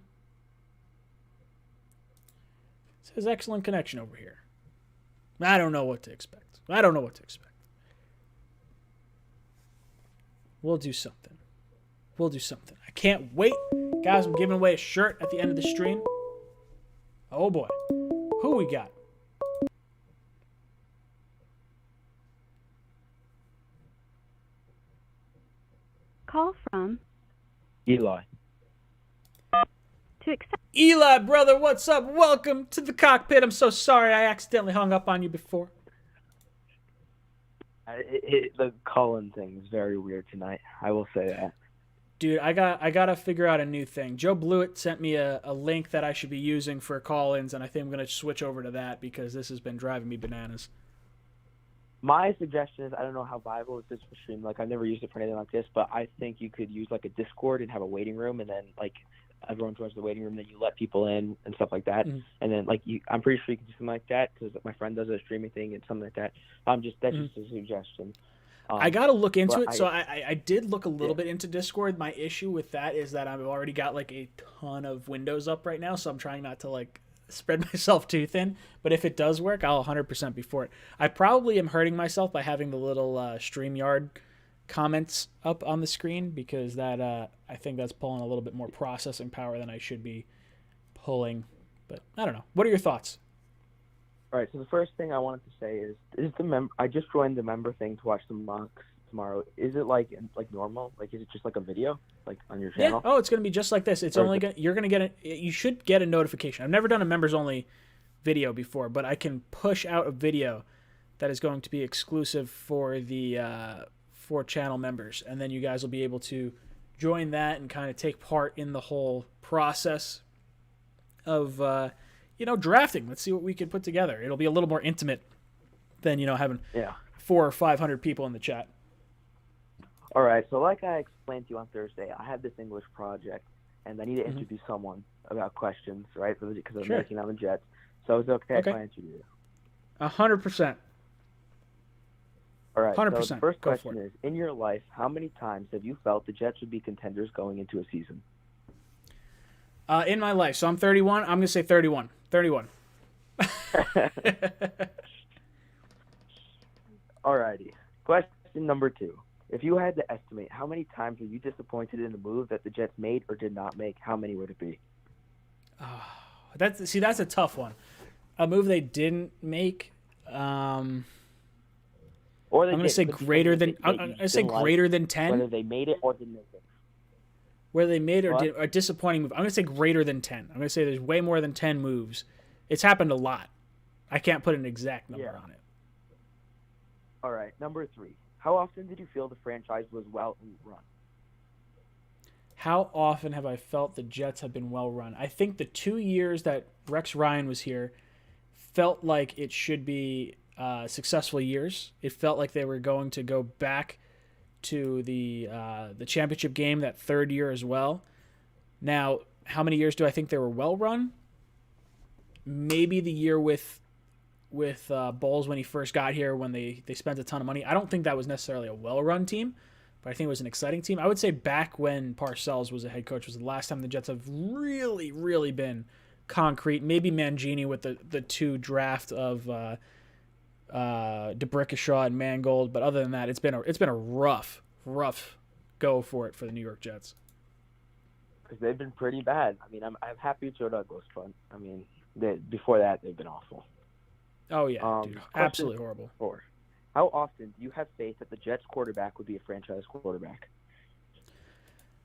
Says excellent connection over here. I don't know what to expect. I don't know what to expect. We'll do something. We'll do something. I can't wait. Guys, I'm giving away a shirt at the end of the stream. Oh boy. Who we got? Call from Eli. to accept. Eli, brother, what's up? Welcome to the cockpit. I'm so sorry I accidentally hung up on you before. The call-in thing is very weird tonight. I will say that. Dude, I gotta figure out a new thing. Joe Blewett sent me a link that I should be using for call-ins, and I think I'm gonna switch over to that because this has been driving me bananas. My suggestion is, I don't know how viable this is for stream. Like, I've never used it for anything like this, but I think you could use like a Discord and have a waiting room, and then like everyone joins the waiting room, and then you let people in and stuff like that. And then like I'm pretty sure you can do something like that because my friend does a streaming thing and something like that. That's just a suggestion. I got to look into it. So I did look a little bit into Discord. My issue with that is that I've already got like a ton of windows up right now, so I'm trying not to like spread myself too thin. But if it does work, I'll 100% be for it. I probably am hurting myself by having the little StreamYard comments up on the screen because that I think that's pulling a little bit more processing power than I should be pulling. But I don't know. What are your thoughts? All right, so the first thing I wanted to say is I just joined the member thing to watch the mocks tomorrow. Is it like normal? Like, is it just like a video, like on your channel? Yeah. Oh, it's gonna be just like this. It's you're gonna get you should get a notification. I've never done a members only video before, but I can push out a video that is going to be exclusive for the for channel members, and then you guys will be able to join that and kind of take part in the whole process of drafting. Let's see what we can put together. It'll be a little more intimate than having 400 or 500 people in the chat. All right, so like I explained to you on Thursday, I have this English project, and I need to interview someone about questions, right? Because I'm making on the Jets. So it's okay if I interview you. 100%. All right, 100%. So the first question is, in your life, how many times have you felt the Jets would be contenders going into a season? In my life. So I'm 31. I'm going to say 31. 31. All righty. Question number 2. If you had to estimate, how many times were you disappointed in the move that the Jets made or did not make? How many would it be? That's a tough one. A move they didn't make. I'm going to say greater than. I'm going to say greater than 10. Whether they made it or didn't make it. Whether they made it or did a disappointing move. I'm going to say greater than 10. I'm going to say there's way more than 10 moves. It's happened a lot. I can't put an exact number on it. All right, number 3. How often did you feel the franchise was well run? How often have I felt the Jets have been well run? I think the 2 years that Rex Ryan was here felt like it should be successful years. It felt like they were going to go back to the championship game that third year as well. Now, how many years do I think they were well run? Maybe the year with Bowles when he first got here, when they spent a ton of money. I don't think that was necessarily a well-run team, but I think it was an exciting team. I would say back when Parcells was a head coach was the last time the Jets have really, really been concrete. Maybe Mangini with the 2 draft of DeBrickashaw and Mangold, but other than that, it's been a rough go for the New York Jets. Because they've been pretty bad. I mean, I'm happy with Joe Douglas, but I mean, before that they've been awful. Oh yeah, dude, absolutely horrible. 4. How often do you have faith that the Jets quarterback would be a franchise quarterback?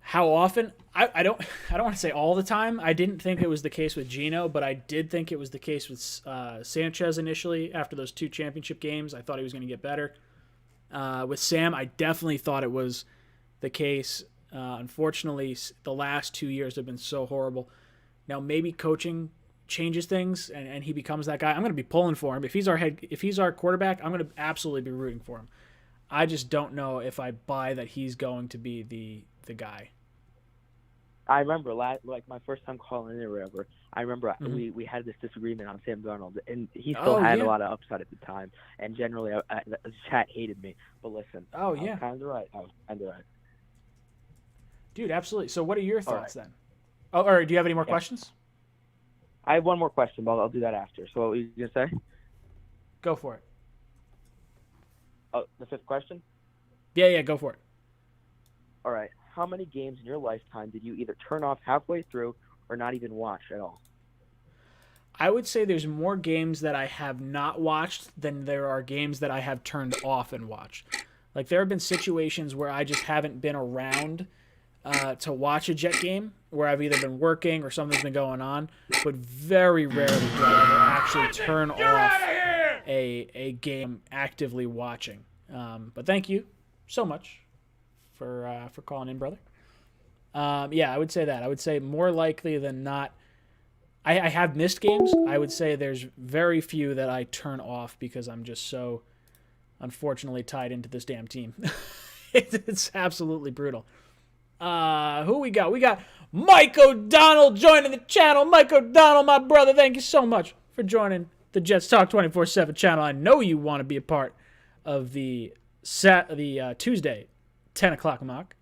How often? I don't want to say all the time. I didn't think it was the case with Geno, but I did think it was the case with Sanchez initially after those 2 championship games. I thought he was going to get better. With Sam, I definitely thought it was the case. Unfortunately, the last 2 years have been so horrible. Now maybe coaching changes things and he becomes that guy. I'm going to be pulling for him. If he's our quarterback, I'm going to absolutely be rooting for him. I just don't know if I buy that he's going to be the guy. I remember like my first time calling in or whatever. I remember we had this disagreement on Sam Darnold, and he still had a lot of upside at the time. And generally, the chat hated me. But listen, I was kind of right. Dude, absolutely. So, what are your thoughts then? Oh, or do you have any more questions? I have one more question, but I'll do that after. So what were you going to say? Go for it. Oh, the fifth question? Yeah, go for it. All right. How many games in your lifetime did you either turn off halfway through or not even watch at all? I would say there's more games that I have not watched than there are games that I have turned off and watched. Like, there have been situations where I just haven't been around to watch a Jet game, where I've either been working or something's been going on, but very rarely do I ever actually turn off a game actively watching. But thank you so much for calling in, brother. Yeah, I would say that. I would say more likely than not, I have missed games. I would say there's very few that I turn off because I'm just so unfortunately tied into this damn team. It's absolutely brutal. Who we got? We got Mike O'Donnell joining the channel. Mike O'Donnell, my brother, thank you so much for joining the Jets Talk 24/7 channel. I know you want to be a part of the Tuesday 10 o'clock mock.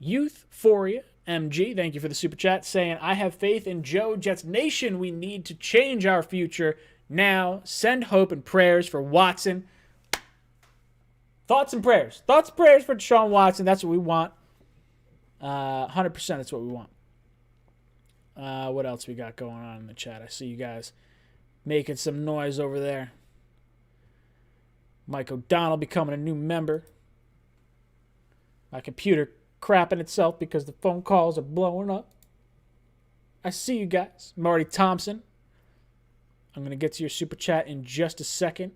Youthphoria MG, thank you for the super chat, saying, I have faith in Joe. Jets Nation, we need to change our future now. Send hope and prayers for Watson. Thoughts and prayers. Thoughts and prayers for Deshaun Watson. That's what we want. 100% that's what we want. What else we got going on in the chat? I see you guys making some noise over there. Mike O'Donnell becoming a new member. My computer crapping itself because the phone calls are blowing up. I see you guys. Marty Thompson. I'm going to get to your super chat in just a second.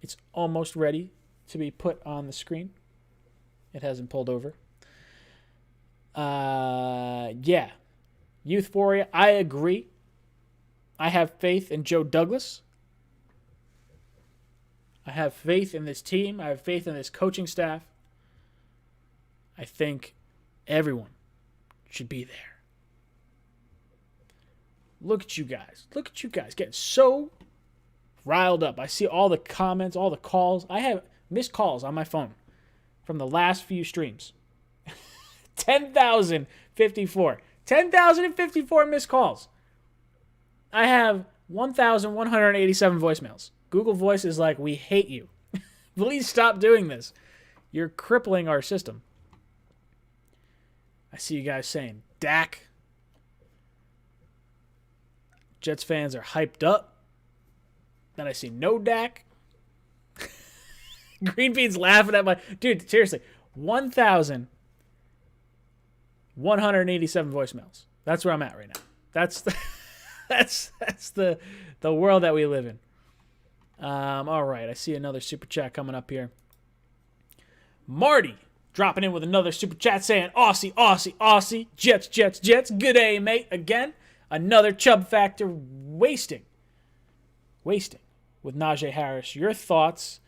It's almost ready to be put on the screen. It hasn't pulled over. Yeah. Youthphoria, I agree. I have faith in Joe Douglas. I have faith in this team. I have faith in this coaching staff. I think everyone should be there. Look at you guys. Look at you guys getting so riled up. I see all the comments, all the calls. I have missed calls on my phone from the last few streams. 10,054. 10,054 missed calls. I have 1,187 voicemails. Google Voice is like, we hate you. Please stop doing this. You're crippling our system. I see you guys saying Dak. Jets fans are hyped up. Then I see no Dak. Green Bean's laughing at my... Dude, seriously. 1,187 voicemails. That's where I'm at right now. That's the world that we live in. All right, I see another super chat coming up here. Marty dropping in with another super chat saying, Aussie, Aussie, Aussie, Jets, Jets, Jets. Good day, mate. Again, another Chubb factor wasting with Najee Harris. Your thoughts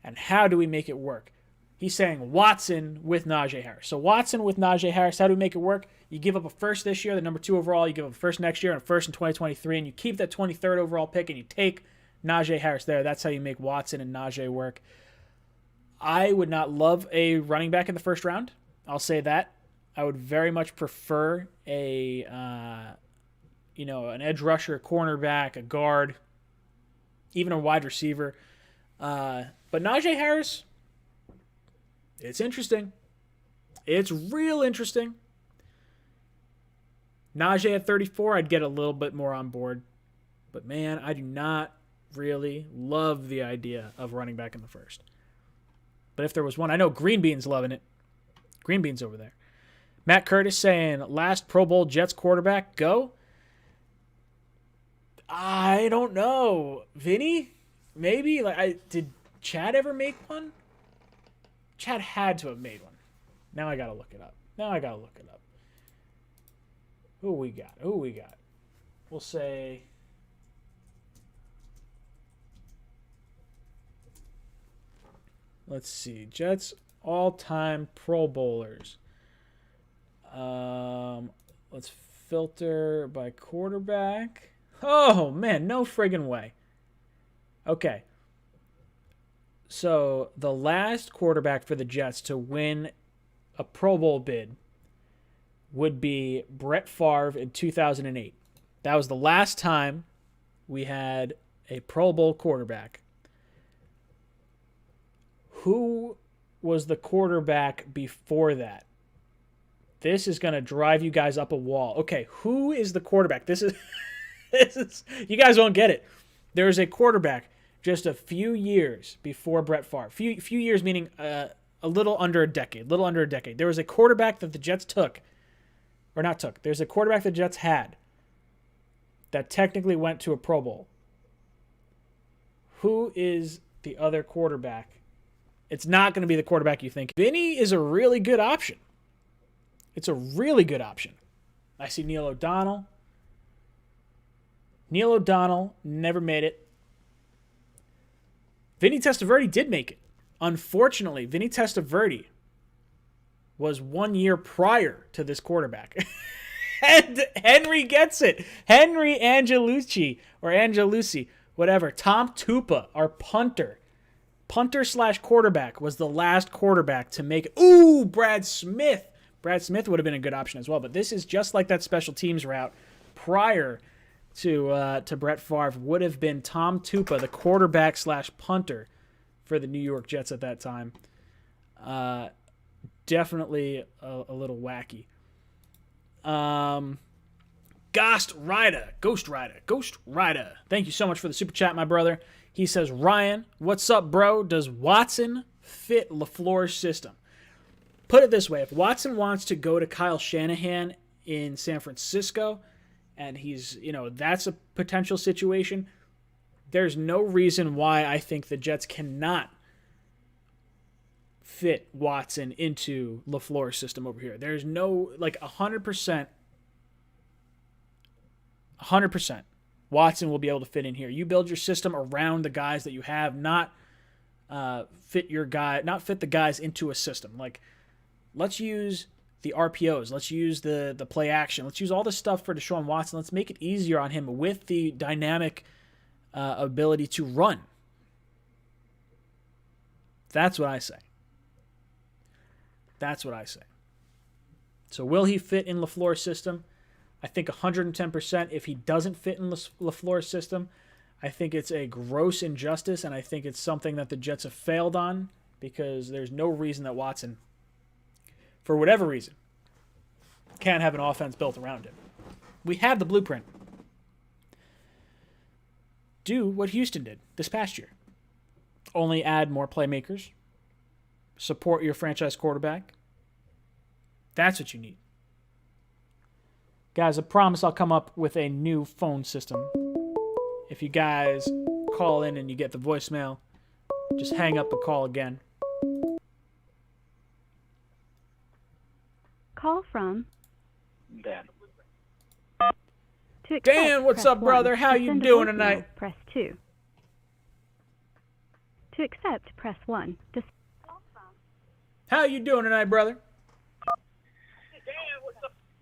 and how do we make it work? He's saying Watson with Najee Harris. So Watson with Najee Harris, how do we make it work? You give up a first this year, the number 2 overall. You give up a first next year and a first in 2023, and you keep that 23rd overall pick and you take Najee Harris there. That's how you make Watson and Najee work. I would not love a running back in the first round. I'll say that. I would very much prefer an edge rusher, a cornerback, a guard, even a wide receiver. But Najee Harris, it's interesting. It's real interesting. Najee at 34, I'd get a little bit more on board. But, man, I do not really love the idea of running back in the first. But if there was one, I know Green Bean's loving it. Green Bean's over there. Matt Curtis saying, last Pro Bowl Jets quarterback, go? I don't know. Vinny? Maybe? Did Chad ever make one? Chad had to have made one. Now I got to look it up. Who we got? We'll say... Let's see. Jets all-time Pro Bowlers. Let's filter by quarterback. Oh, man. No friggin' way. Okay. So, the last quarterback for the Jets to win a Pro Bowl bid would be Brett Favre in 2008. That was the last time we had a Pro Bowl quarterback. Who was the quarterback before that? This is going to drive you guys up a wall. Okay, who is the quarterback? This is you guys won't get it. There is a quarterback just a few years before Brett Favre. Few years meaning a little under a decade. There was a quarterback that the Jets took. There's a quarterback the Jets had that technically went to a Pro Bowl. Who is the other quarterback? It's not going to be the quarterback you think. Vinny is a really good option. It's a really good option. I see Neil O'Donnell. Neil O'Donnell never made it. Vinny Testaverde did make it. Unfortunately, Vinny Testaverde was 1 year prior to this quarterback. And Henry gets it. Henry Angelucci, or Angelucci, whatever. Tom Tupa, our punter / quarterback, was the last quarterback to make it. Ooh, Brad Smith. Brad Smith would have been a good option as well. But this is just like that special teams route prior to Brett Favre would have been Tom Tupa, the quarterback / punter for the New York Jets at that time. Definitely a little wacky. Ghost Rider. Thank you so much for the super chat, my brother. He says, Ryan, what's up, bro? Does Watson fit LaFleur's system? Put it this way. If Watson wants to go to Kyle Shanahan in San Francisco, and that's a potential situation, there's no reason why I think the Jets cannot fit Watson into LaFleur's system over here. There's no, 100%, Watson will be able to fit in here. You build your system around the guys that you have, not fit the guys into a system. Let's use the RPOs. Let's use the play action. Let's use all this stuff for Deshaun Watson. Let's make it easier on him with the dynamic ability to run. That's what I say. So will he fit in LaFleur's system? I think 110%. If he doesn't fit in LaFleur's system, I think it's a gross injustice, and I think it's something that the Jets have failed on, because there's no reason that Watson, for whatever reason, can't have an offense built around him. We have the blueprint. Do what Houston did this past year. Only add more playmakers. Support your franchise quarterback. That's what you need. Guys, I promise I'll come up with a new phone system. If you guys call in and you get the voicemail, just hang up and call again. Call from Dan. To accept, Dan, what's press up, brother? 1. How To you send a doing voicemail, tonight? Press 2. To accept, press 1. How you doing tonight, brother?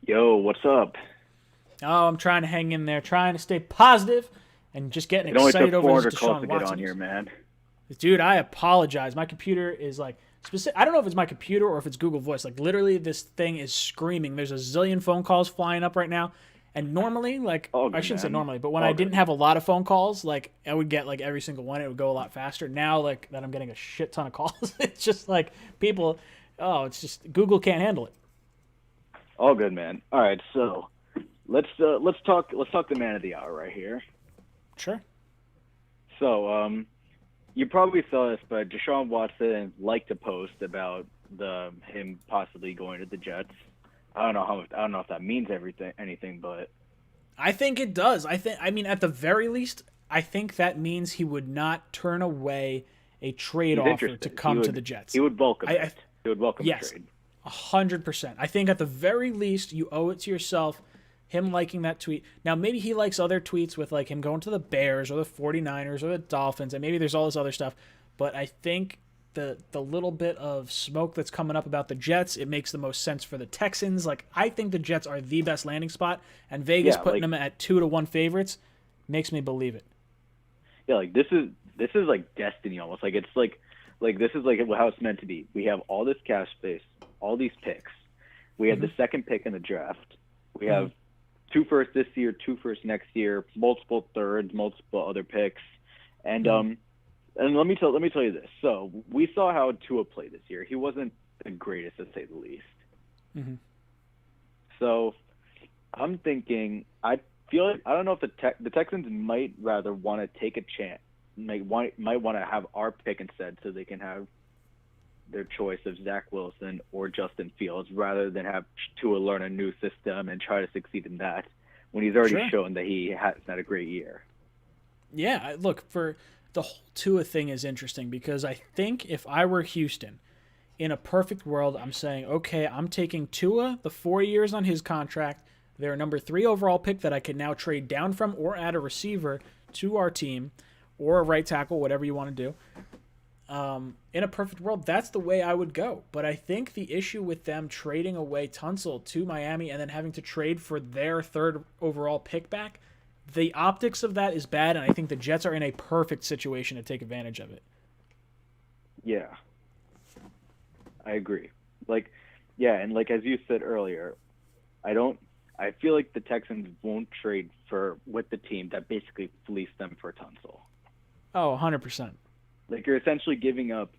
Yo, what's up? Oh, I'm trying to hang in there, trying to stay positive, and just getting excited over this Deshaun Watson. On here, man. Dude, I apologize. My computer is specific. I don't know if it's my computer or if it's Google Voice. Literally, this thing is screaming. There's a zillion phone calls flying up right now. And normally, I shouldn't say normally, but when I didn't have a lot of phone calls, I would get every single one. It would go a lot faster. Now, that I'm getting a shit ton of calls, it's just people. Oh, it's just Google can't handle it. All good, man. All right, so let's talk the man of the hour right here. Sure. So, you probably saw this, but Deshaun Watson liked to post about him possibly going to the Jets. I don't know if that means anything, but I think it does. At the very least, I think that means he would not turn away a trade offer to come to the Jets. He would welcome it. He would welcome the trade. 100%. I think at the very least, you owe it to yourself, him liking that tweet. Now, maybe he likes other tweets with him going to the Bears or the 49ers or the Dolphins, and maybe there's all this other stuff. But I think the little bit of smoke that's coming up about the Jets, it makes the most sense for the Texans. I think the Jets are the best landing spot, and Vegas putting them at 2-1 favorites makes me believe it. Yeah, this is destiny almost. This is how it's meant to be. We have all this cap space, all these picks. We have the second pick in the draft. We have 2 firsts this year, 2 firsts next year, multiple thirds, multiple other picks, and let me tell you this. So we saw how Tua played this year. He wasn't the greatest, to say the least. Mm-hmm. So I'm thinking, I feel like, I don't know if the Texans might rather want to take a chance, might want to have our pick instead, so they can have their choice of Zach Wilson or Justin Fields, rather than have Tua learn a new system and try to succeed in that when he's already shown that he has had a great year. Yeah, look, for the whole Tua thing is interesting, because I think if I were Houston, in a perfect world, I'm saying, okay, I'm taking Tua, the 4 years on his contract, their number 3 overall pick that I can now trade down from or add a receiver to our team, or a right tackle, whatever you want to do. In a perfect world, that's the way I would go. But I think the issue with them trading away Tunsil to Miami and then having to trade for their 3rd overall pick back, the optics of that is bad, and I think the Jets are in a perfect situation to take advantage of it. Yeah, I agree. And as you said earlier, I feel like the Texans won't trade with the team that basically fleeced them for Tunsil. Oh, 100%. Like, you're essentially giving up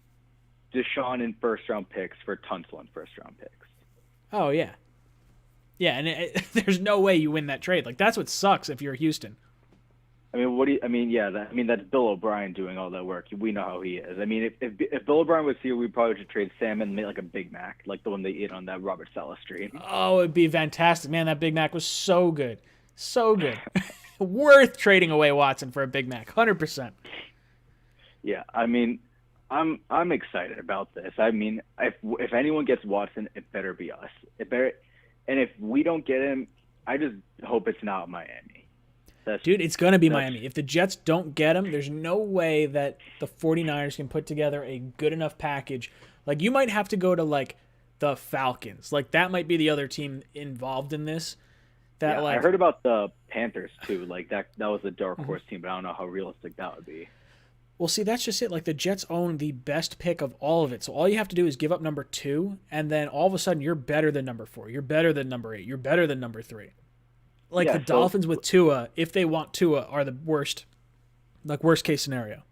Deshaun and first-round picks for Tunsil and first-round picks. Oh, yeah. Yeah, and there's no way you win that trade. Like, that's what sucks if you're Houston. I mean, that's Bill O'Brien doing all that work. We know how he is. I mean, if Bill O'Brien was here, we'd probably just trade Sam and make like a Big Mac, like the one they ate on that Robert Saleh stream. Oh, it'd be fantastic. Man, that Big Mac was so good. So good. Worth trading away Watson for a Big Mac, 100%. Yeah, I mean, I'm excited about this. I mean, if anyone gets Watson, it better be us. And if we don't get him, I just hope it's not Miami. Dude, it's going to be Miami. If the Jets don't get him, there's no way that the 49ers can put together a good enough package. Like, you might have to go to, like, the Falcons. Like, that might be the other team involved in this. I heard about the Panthers, too. Like, that was a dark horse team, but I don't know how realistic that would be. Well, see, that's just it. Like, the Jets own the best pick of all of it. So all you have to do is give up number 2, and then all of a sudden you're better than number 4. You're better than number 8. You're better than number 3. Like, the Dolphins with Tua, if they want Tua, are the worst case scenario.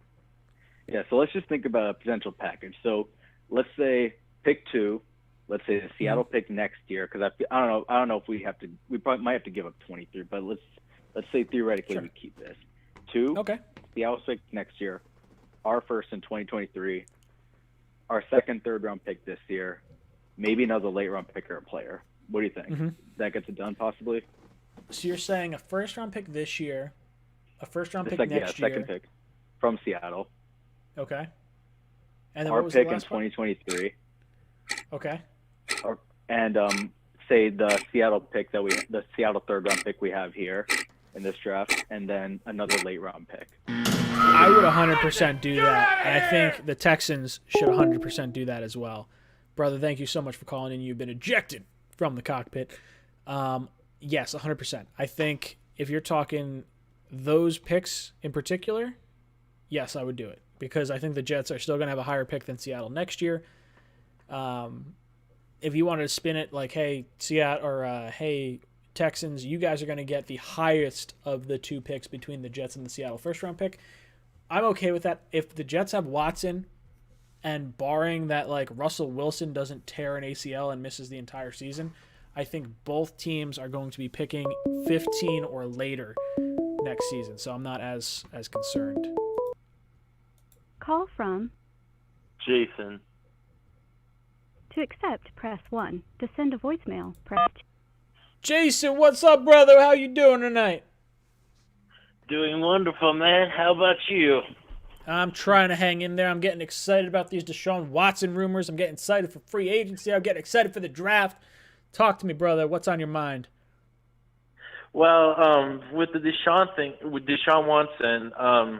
Yeah, so let's just think about a potential package. So let's say pick 2. Let's say the Seattle pick next year, because I don't know if we probably might have to give up 23, but let's say theoretically we keep this 2. Okay. Seattle pick next year, our first in 2023, our second, 3rd round pick this year, maybe another late round pick or a player. What do you think? That gets it done possibly? So you're saying a first-round pick this year, a first-round pick next year. Second pick from Seattle. Okay. And then our what was pick the in last 2023. Okay. And say the Seattle pick the Seattle 3rd-round pick we have here in this draft, and then another late-round pick. I would 100% do that, and I think the Texans should 100% do that as well. Brother, thank you so much for calling in. You've been ejected from the cockpit. Yes, 100%. I think if you're talking those picks in particular, yes, I would do it, because I think the Jets are still going to have a higher pick than Seattle next year. If you wanted to spin it like, hey, Seattle, or hey, Texans, you guys are going to get the highest of the 2 picks between the Jets and the Seattle first-round pick, I'm okay with that. If the Jets have Watson, and barring that, like, Russell Wilson doesn't tear an ACL and misses the entire season, I think both teams are going to be picking 15 or later next season, so I'm not as concerned. Call from Jason. To accept, press 1. To send a voicemail, press 2. Jason, what's up, brother? How you doing tonight? Doing wonderful, man. How about you? I'm trying to hang in there. I'm getting excited about these Deshaun Watson rumors. I'm getting excited for free agency. I'm getting excited for the draft. Talk to me, brother. What's on your mind? Well, with the Deshaun thing, with Deshaun Watson, I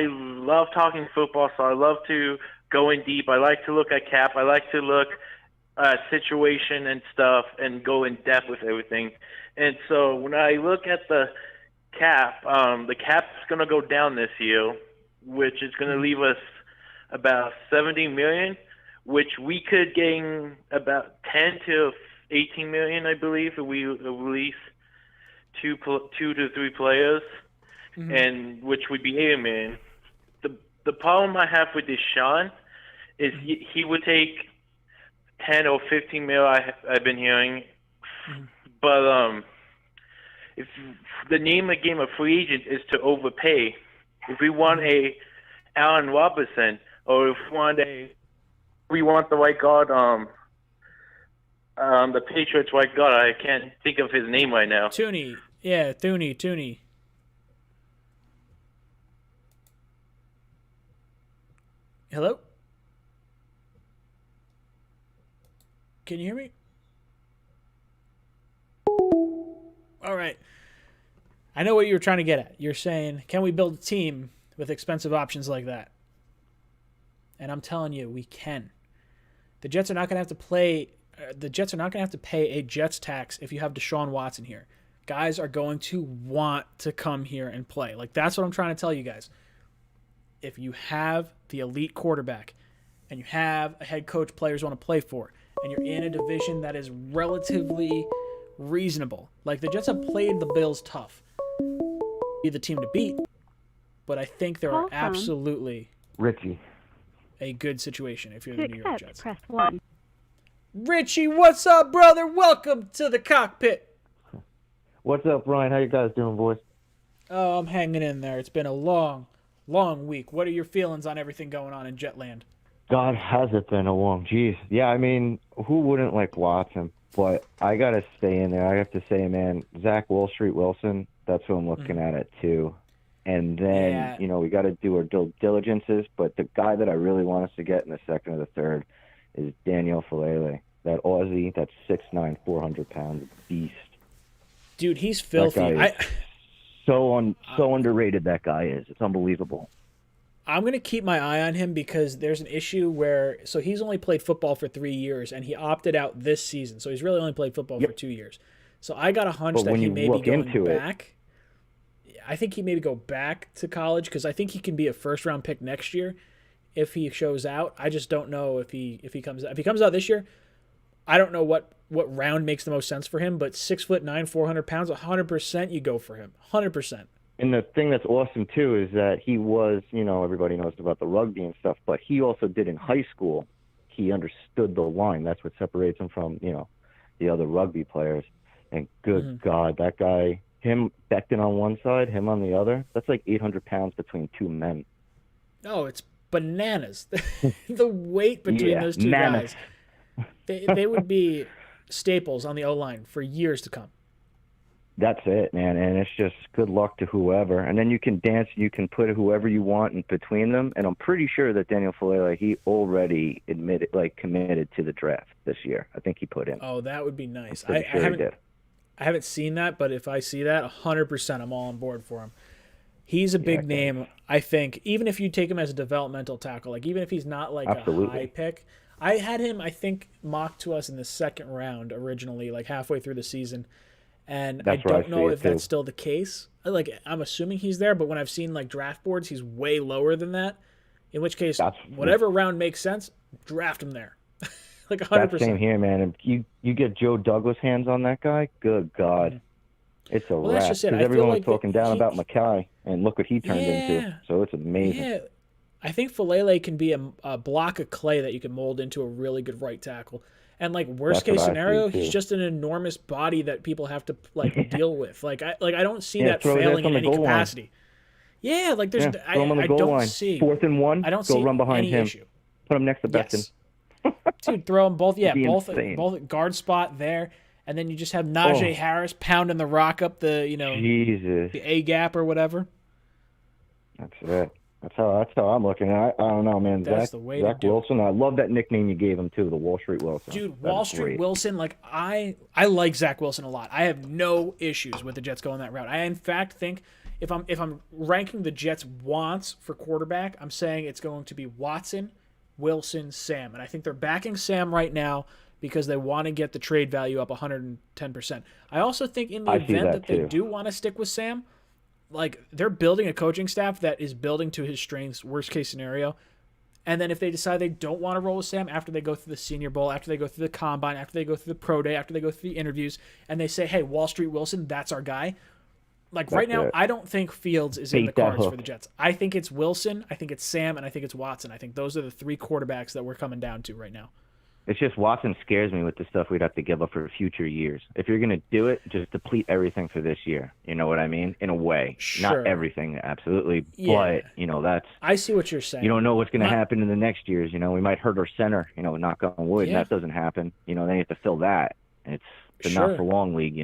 love talking football, so I love to go in deep. I like to look at cap. I like to look at situation and stuff and go in depth with everything. And so when I look at the cap's going to go down this year, which is going to leave us about $70 million, which we could gain about 10 to $18 million, I believe, if we release two to three players, and which would be $8 million. The problem I have with Deshaun is he would take 10 or 15 mil. I've been hearing, but if the name of the game of free agent is to overpay, if we want a Allen Robinson, or if we want the right guard, the Patriots right guard, I can't think of his name right now. Tooney, yeah, Tooney. Hello? Can you hear me? All right. I know what you were trying to get at. You're saying, can we build a team with expensive options like that? And I'm telling you, we can. The Jets are not going to have to play. The Jets are not going to have to pay a Jets tax if you have Deshaun Watson here. Guys are going to want to come here and play. Like, that's what I'm trying to tell you guys. If you have the elite quarterback and you have a head coach players want to play for, and you're in a division that is relatively reasonable, like the Jets have played the Bills tough, be the team to beat, but I think there are absolutely Richie a good situation if you're the New York Jets. Press 1. Richie, what's up, brother? Welcome to the cockpit. What's up, Ryan? How you guys doing, boys? Oh, I'm hanging in there. It's been a long week. What are your feelings on everything going on in Jetland? God, has it been a long, geez. Yeah, I mean, who wouldn't like Watson? But I got to stay in there. I have to say, man, Zach Wall Street Wilson, that's who I'm looking at it too. And then, we got to do our due diligences. But the guy that I really want us to get in the second or the third is Daniel Falele, that Aussie, that 6'9", 400-pound beast. Dude, he's filthy. That guy is so underrated, that guy is. It's unbelievable. I'm going to keep my eye on him because there's an issue where – so he's only played football for 3 years, and he opted out this season. So he's really only played football for 2 years. So I got a hunch that he may be going back. I think he may go back to college because I think he can be a first-round pick next year if he shows out. I just don't know if he comes out. If he comes out this year, I don't know what round makes the most sense for him, but 6'9", 400 pounds, 100% you go for him, 100%. And the thing that's awesome, too, is that he was, everybody knows about the rugby and stuff, but he also did in high school. He understood the line. That's what separates him from, the other rugby players. And good God, that guy, him, Becton on one side, him on the other, that's like 800 pounds between two men. Oh, it's bananas. The weight between those two guys. They would be staples on the O-line for years to come. That's it, man, and it's just good luck to whoever. And then you can dance, you can put whoever you want in between them. And I'm pretty sure that Daniel Falele, he already committed to the draft this year. I think he put in. Oh, that would be nice. I haven't seen that, but if I see that, 100% I'm all on board for him. He's a big name, I think, even if you take him as a developmental tackle, like even if he's not like a high pick. I had him, I think, mocked to us in the second round originally, like halfway through the season. And I don't know if that's still the case. Like, I'm assuming he's there, but when I've seen like draft boards, he's way lower than that. In which case, whatever round makes sense, draft him there. Like 100%. That's same here, man. If you get Joe Douglas hands on that guy, good God. It's a wrap. Because everyone was talking down about Mackay, and look what he turned into. So it's amazing. Yeah. I think Falele can be a block of clay that you can mold into a really good right tackle. And like worst case scenario, he's just an enormous body that people have to like deal with. Like I don't see that failing in any capacity. Line. Yeah, like there's I don't see 4th and 1. I don't see run behind him. Issue. Put him next to Becton. Yes. Dude, throw them both. Yeah, both guard spot there, and then you just have Najee Harris pounding the rock up the the A gap or whatever. That's it. That's how I'm looking at it. I don't know, man. That's Zach Wilson. I love that nickname you gave him too, the Wall Street Wilson. Dude, Wall Street Wilson. Like I like Zach Wilson a lot. I have no issues with the Jets going that route. I in fact think if I'm ranking the Jets' wants for quarterback, I'm saying it's going to be Watson, Wilson, Sam, and I think they're backing Sam right now because they want to get the trade value up 110%. I also think in the event that they do want to stick with Sam, like they're building a coaching staff that is building to his strengths, worst case scenario. And then if they decide they don't want to roll with Sam after they go through the Senior Bowl, after they go through the Combine, after they go through the Pro Day, after they go through the interviews, and they say, hey, Wall Street Wilson, that's our guy. Like right now, I don't think Fields is in the cards for the Jets. I think it's Wilson, I think it's Sam, and I think it's Watson. I think those are the three quarterbacks that we're coming down to right now. It's just Watson scares me with the stuff we'd have to give up for future years. If you're going to do it, just deplete everything for this year. You know what I mean? In a way. Sure. Not everything, absolutely. Yeah. But, that's... I see what you're saying. You don't know what's going to happen in the next years. We might hurt our center, knock on wood, and that doesn't happen. Then you have to fill that. It's the not-for-long league,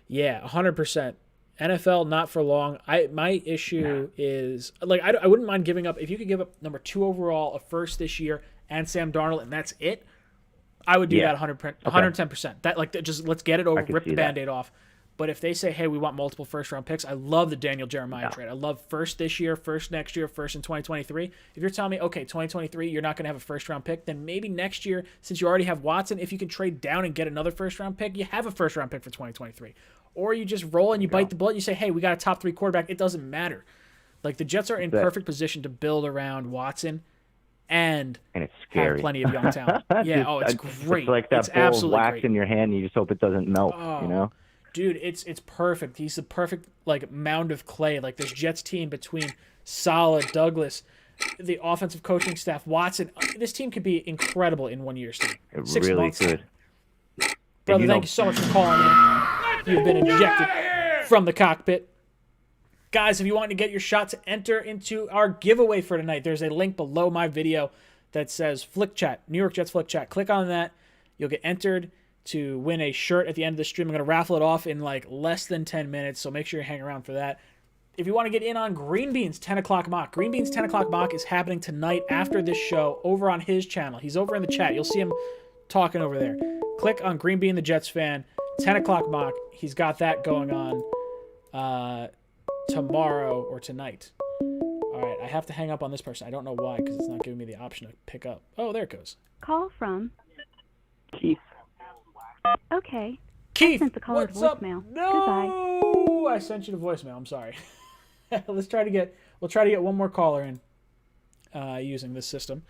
Yeah, 100%. NFL, not for long. My issue is, like, I wouldn't mind giving up, if you could give up number 2 overall, a first this year, and Sam Darnold, and that's it, I would do that 110%. That, like, just let's get it over, rip the Band-Aid off. But if they say, hey, we want multiple first-round picks, I love the Daniel Jeremiah trade. I love first this year, first next year, first in 2023. If you're telling me, okay, 2023, you're not going to have a first-round pick, then maybe next year, since you already have Watson, if you can trade down and get another first-round pick, you have a first-round pick for 2023. Or you just roll and you bite the bullet. You say, hey, we got a top 3 quarterback. It doesn't matter. Like, the Jets are in perfect position to build around Watson and it's scary. Have plenty of young talent. Yeah, it's great. It's like that bowl of wax in your hand, and you just hope it doesn't melt, Dude, it's perfect. He's the perfect, like, mound of clay. Like, this Jets team between Saleh, Douglas, the offensive coaching staff, Watson. This team could be incredible in 1 year's time. It 6 really months. could. Brother, thank you so much for calling in. You've been ejected from the cockpit. Guys, if you want to get your shot to enter into our giveaway for tonight, there's a link below my video that says Flick Chat, New York Jets Flick Chat. Click on that. You'll get entered to win a shirt at the end of the stream. I'm going to raffle it off in like less than 10 minutes, so make sure you hang around for that. If you want to get in on Green Bean's 10 o'clock mock, Green Bean's 10 o'clock mock is happening tonight after this show over on his channel. He's over in the chat. You'll see him talking over there. Click on Green Bean the Jets fan, 10 o'clock mock. He's got that going on tomorrow or tonight. All right, I have to hang up on this person. I don't know why, because it's not giving me the option to pick up. Oh, there it goes. Call from Keith. Okay. Keith, I sent the caller what's to up? voicemail. No, Goodbye. I sent you to voicemail. I'm sorry. We'll try to get one more caller in using this system.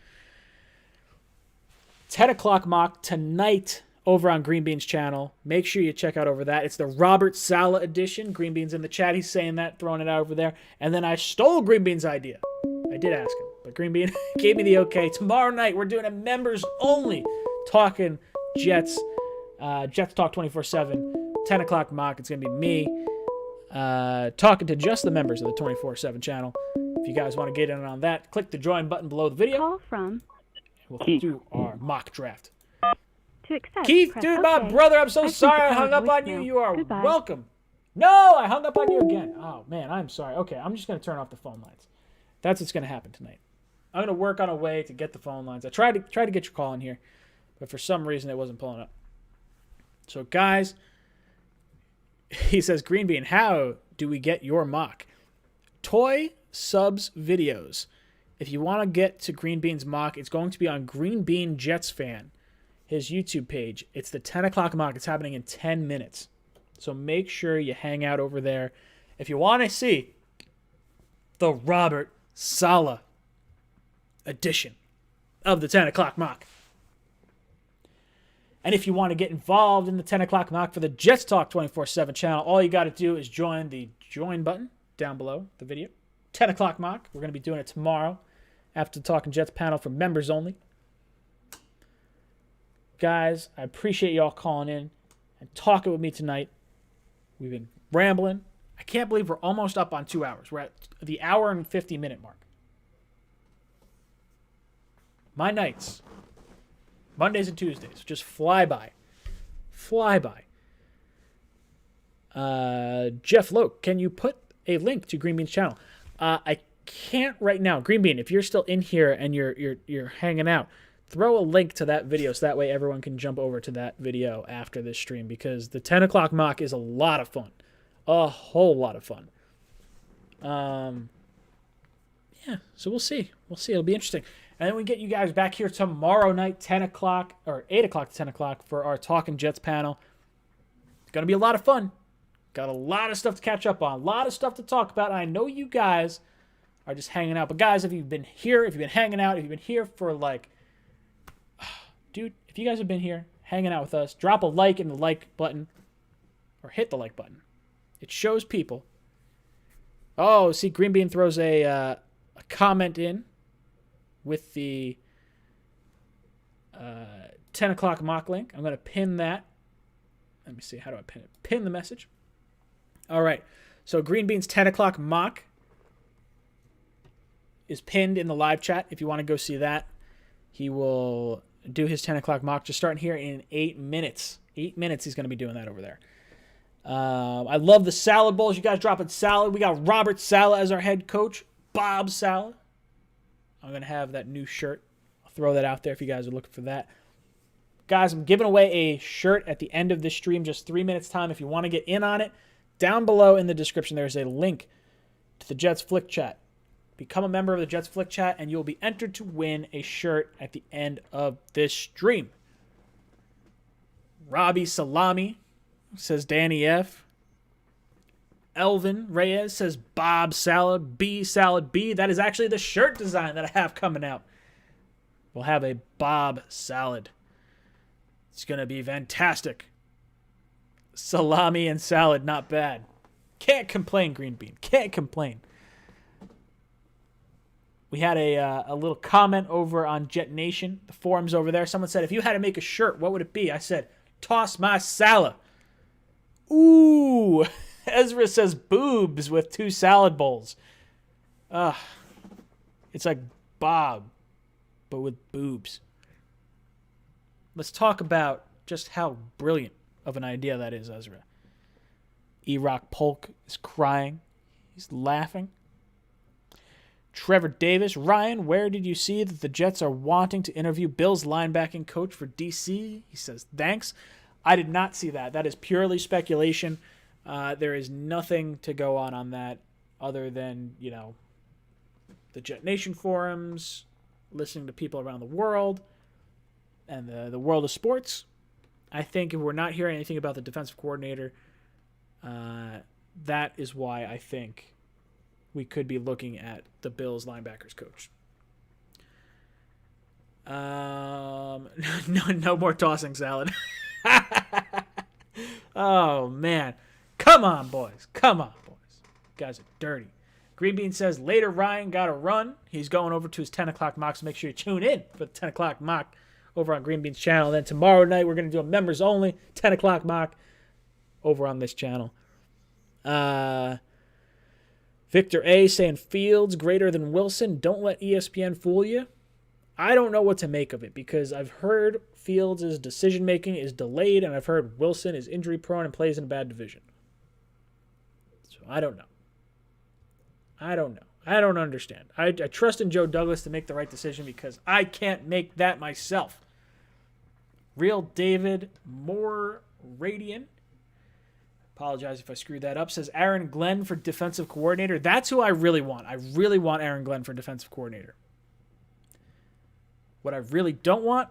10 o'clock mock tonight over on Green Bean's channel. Make sure you check out over that. It's the Robert Saleh edition. Green Bean's in the chat. He's saying that, throwing it out over there. And then I stole Green Bean's idea. I did ask him, but Green Bean gave me the okay. Tomorrow night, we're doing a members only talking Jets. Jets Talk 24/7. 10 o'clock mock. It's going to be me talking to just the members of the 24/7 channel. If you guys want to get in on that, click the join button below the video. Call from We'll do our mock draft. to accept. Keith, press dude, OK. my brother, I'm so I sent sorry the I hung caller up on you. voicemail. You are Goodbye. welcome. No, I hung up on you again. Oh, man, I'm sorry. Okay, I'm just going to turn off the phone lines. That's what's going to happen tonight. I'm going to work on a way to get the phone lines. I tried to get your call in here, but for some reason it wasn't pulling up. So, guys, he says, Green Bean, how do we get your mock? Toy Subs Videos. If you want to get to Green Bean's mock, it's going to be on Green Bean Jets Fan, his YouTube page. It's the 10 o'clock mock. It's happening in 10 minutes. So make sure you hang out over there. If you want to see the Robert Saleh edition of the 10 o'clock mock. And if you want to get involved in the 10 o'clock mock for the Jets Talk 24/7 channel, all you got to do is join the join button down below the video. 10 o'clock mock. We're going to be doing it tomorrow after the Talking Jets panel for members only. Guys, I appreciate y'all calling in and talking with me tonight. We've been rambling. I can't believe we're almost up on 2 hours. We're at the hour and 50-minute mark. My nights, Mondays and Tuesdays, just fly by. Fly by. Jeff Loke, can you put a link to Green Bean's channel? I can't right now. Green Bean, if you're still in here and you're hanging out, throw a link to that video so that way everyone can jump over to that video after this stream, because the 10 o'clock mock is a lot of fun. A whole lot of fun. Yeah, so we'll see. We'll see. It'll be interesting. And then we get you guys back here tomorrow night, 10 o'clock, or 8 o'clock to 10 o'clock for our Talking Jets panel. It's going to be a lot of fun. Got a lot of stuff to catch up on. A lot of stuff to talk about. I know you guys are just hanging out. But guys, if you've been here, if you've been hanging out, if you've been here for like, dude, if you guys have been here hanging out with us, drop a like in the like button or hit the like button. It shows people. Oh, see, Green Bean throws a comment in with the 10 o'clock mock link. I'm going to pin that. Let me see. How do I pin it? Pin the message. All right. So Green Bean's 10 o'clock mock is pinned in the live chat. If you want to go see that, he will do his 10 o'clock mock just starting here in 8 minutes. 8 minutes he's going to be doing that over there. I love the salad bowls. You guys dropping salad. We got Robert Saleh as our head coach. Bob Saleh. I'm going to have that new shirt. I'll throw that out there if you guys are looking for that. Guys, I'm giving away a shirt at the end of this stream, just 3 minutes time. If you want to get in on it, down below in the description, there's a link to the Jets Flick Chat. Become a member of the Jets Flick Chat, and you'll be entered to win a shirt at the end of this stream. Robbie Salami says Danny F. Elvin Reyes says Bob Salad B. Salad B. That is actually the shirt design that I have coming out. We'll have a Bob Salad. It's going to be fantastic. Salami and salad, not bad. Can't complain, Green Bean. Can't complain. We had a little comment over on Jet Nation, the forums over there. Someone said, if you had to make a shirt, what would it be? I said, toss my salad. Ooh. Ezra says boobs with 2 salad bowls. It's like Bob, but with boobs. Let's talk about just how brilliant of an idea that is, Ezra. E-Rock Polk is crying. He's laughing. Trevor Davis. Ryan, where did you see that the Jets are wanting to interview Bills linebacking coach for DC? He says, thanks. I did not see that. That is purely speculation. There is nothing to go on that other than, the Jet Nation forums, listening to people around the world, and the world of sports. I think if we're not hearing anything about the defensive coordinator, that is why I think we could be looking at the Bills linebackers coach. No more tossing salad. Oh, man. Come on, boys. Come on, boys. You guys are dirty. Green Bean says, later Ryan got to run. He's going over to his 10 o'clock mock, so make sure you tune in for the 10 o'clock mock over on Green Bean's channel. And then tomorrow night, we're going to do a members only 10 o'clock mock over on this channel. Victor A saying Fields greater than Wilson. Don't let ESPN fool you. I don't know what to make of it because I've heard Fields' decision-making is delayed, and I've heard Wilson is injury-prone and plays in a bad division. So I don't know. I don't understand. I trust in Joe Douglas to make the right decision because I can't make that myself. Real David Moore Radian. Apologize if I screwed that up. Says Aaron Glenn for defensive coordinator. That's who I really want. I really want Aaron Glenn for defensive coordinator. What I really don't want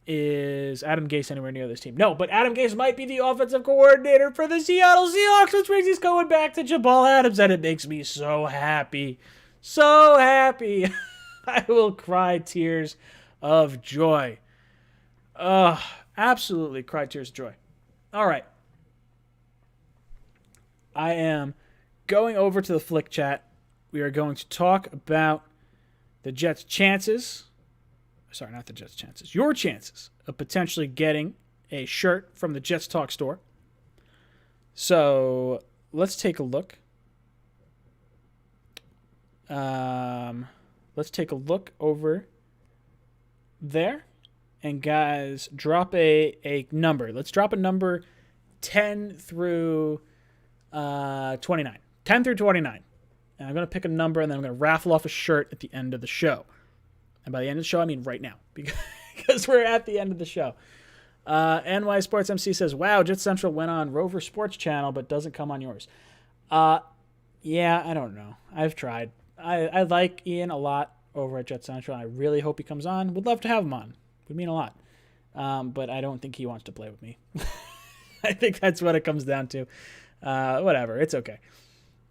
is Adam Gase anywhere near this team. No, but Adam Gase might be the offensive coordinator for the Seattle Seahawks, which means he's going back to Jabal Adams, and it makes me so happy. So happy. I will cry tears of joy. Absolutely cry tears of joy. All right. I am going over to the Flick Chat. We are going to talk about the Jets' chances. Sorry, not the Jets' chances. Your chances of potentially getting a shirt from the Jets Talk store. So let's take a look. Let's take a look over there. And guys, drop a number. Let's drop a number 10 through 29. 10 through 29. And I'm going to pick a number, and then I'm going to raffle off a shirt at the end of the show. And by the end of the show, I mean right now, because we're at the end of the show. NY Sports MC says, wow, Jet Central went on Rover Sports Channel, but doesn't come on yours. Yeah, I don't know. I've tried. I like Ian a lot over at Jet Central. I really hope he comes on. Would love to have him on. Would mean a lot. But I don't think he wants to play with me. I think that's what it comes down to. Whatever. It's okay.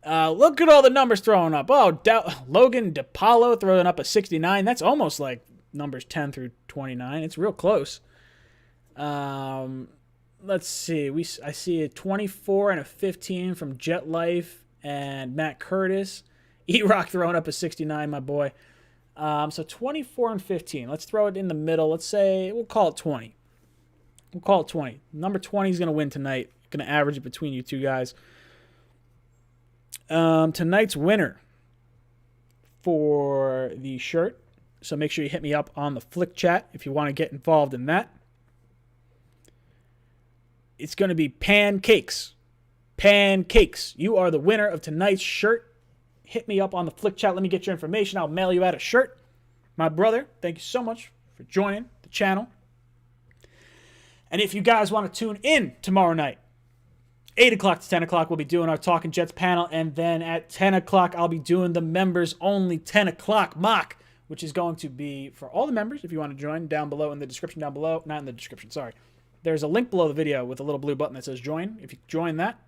Look at all the numbers thrown up. Oh, Logan DePaulo throwing up a 69. That's almost like numbers 10 through 29. It's real close. Let's see. I see a 24 and a 15 from Jet Life and Matt Curtis. E-Rock throwing up a 69, my boy. So 24 and 15. Let's throw it in the middle. Let's say we'll call it 20. We'll call it 20. Number 20 is going to win tonight. Going to average it between you two guys. Tonight's winner for the shirt. So make sure you hit me up on the Flick chat if you want to get involved in that. It's going to be Pancakes. Pancakes. You are the winner of tonight's shirt. Hit me up on the Flick chat. Let me get your information. I'll mail you out a shirt. My brother, thank you so much for joining the channel. And if you guys want to tune in tomorrow night, 8 o'clock to 10 o'clock, we'll be doing our Talking Jets panel. And then at 10 o'clock, I'll be doing the members-only 10 o'clock mock, which is going to be for all the members. If you want to join, down below in the description down below. Not in the description, sorry. There's a link below the video with a little blue button that says join. If you join that,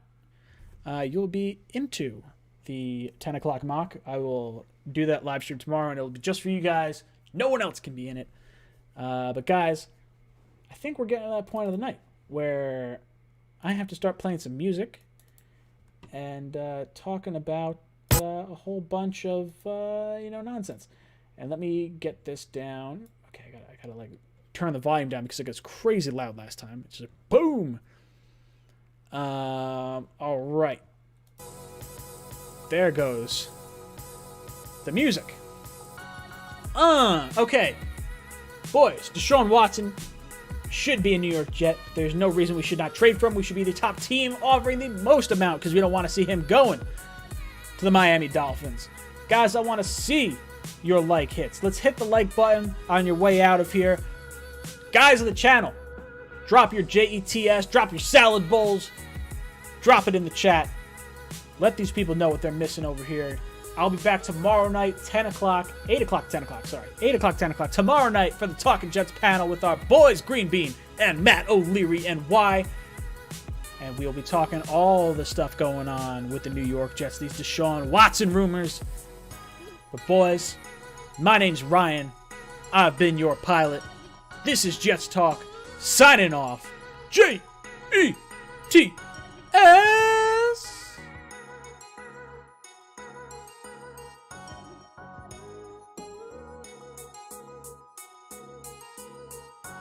you'll be into the 10 o'clock mock. I will do that live stream tomorrow, and it'll be just for you guys. No one else can be in it. But guys, I think we're getting to that point of the night where I have to start playing some music and talking about a whole bunch of nonsense. And let me get this down. Okay, I gotta like turn the volume down because it gets crazy loud last time. It's just boom. All right. There goes the music. Okay. Boys, Deshaun Watson should be a New York Jet. There's no reason we should not trade for him. We should be the top team offering the most amount because we don't want to see him going to the Miami Dolphins. Guys, I want to see your like hits. Let's hit the like button on your way out of here. Guys of the channel, drop your JETS, drop your salad bowls, drop it in the chat. Let these people know what they're missing over here. I'll be back tomorrow night, 10 o'clock, 8 o'clock, 10 o'clock, sorry. 8 o'clock, 10 o'clock, tomorrow night for the Talking Jets panel with our boys Green Bean and Matt O'Leary and Y. And we'll be talking all the stuff going on with the New York Jets, these Deshaun Watson rumors. But boys, my name's Ryan. I've been your pilot. This is Jets Talk, signing off. J-E-T-S.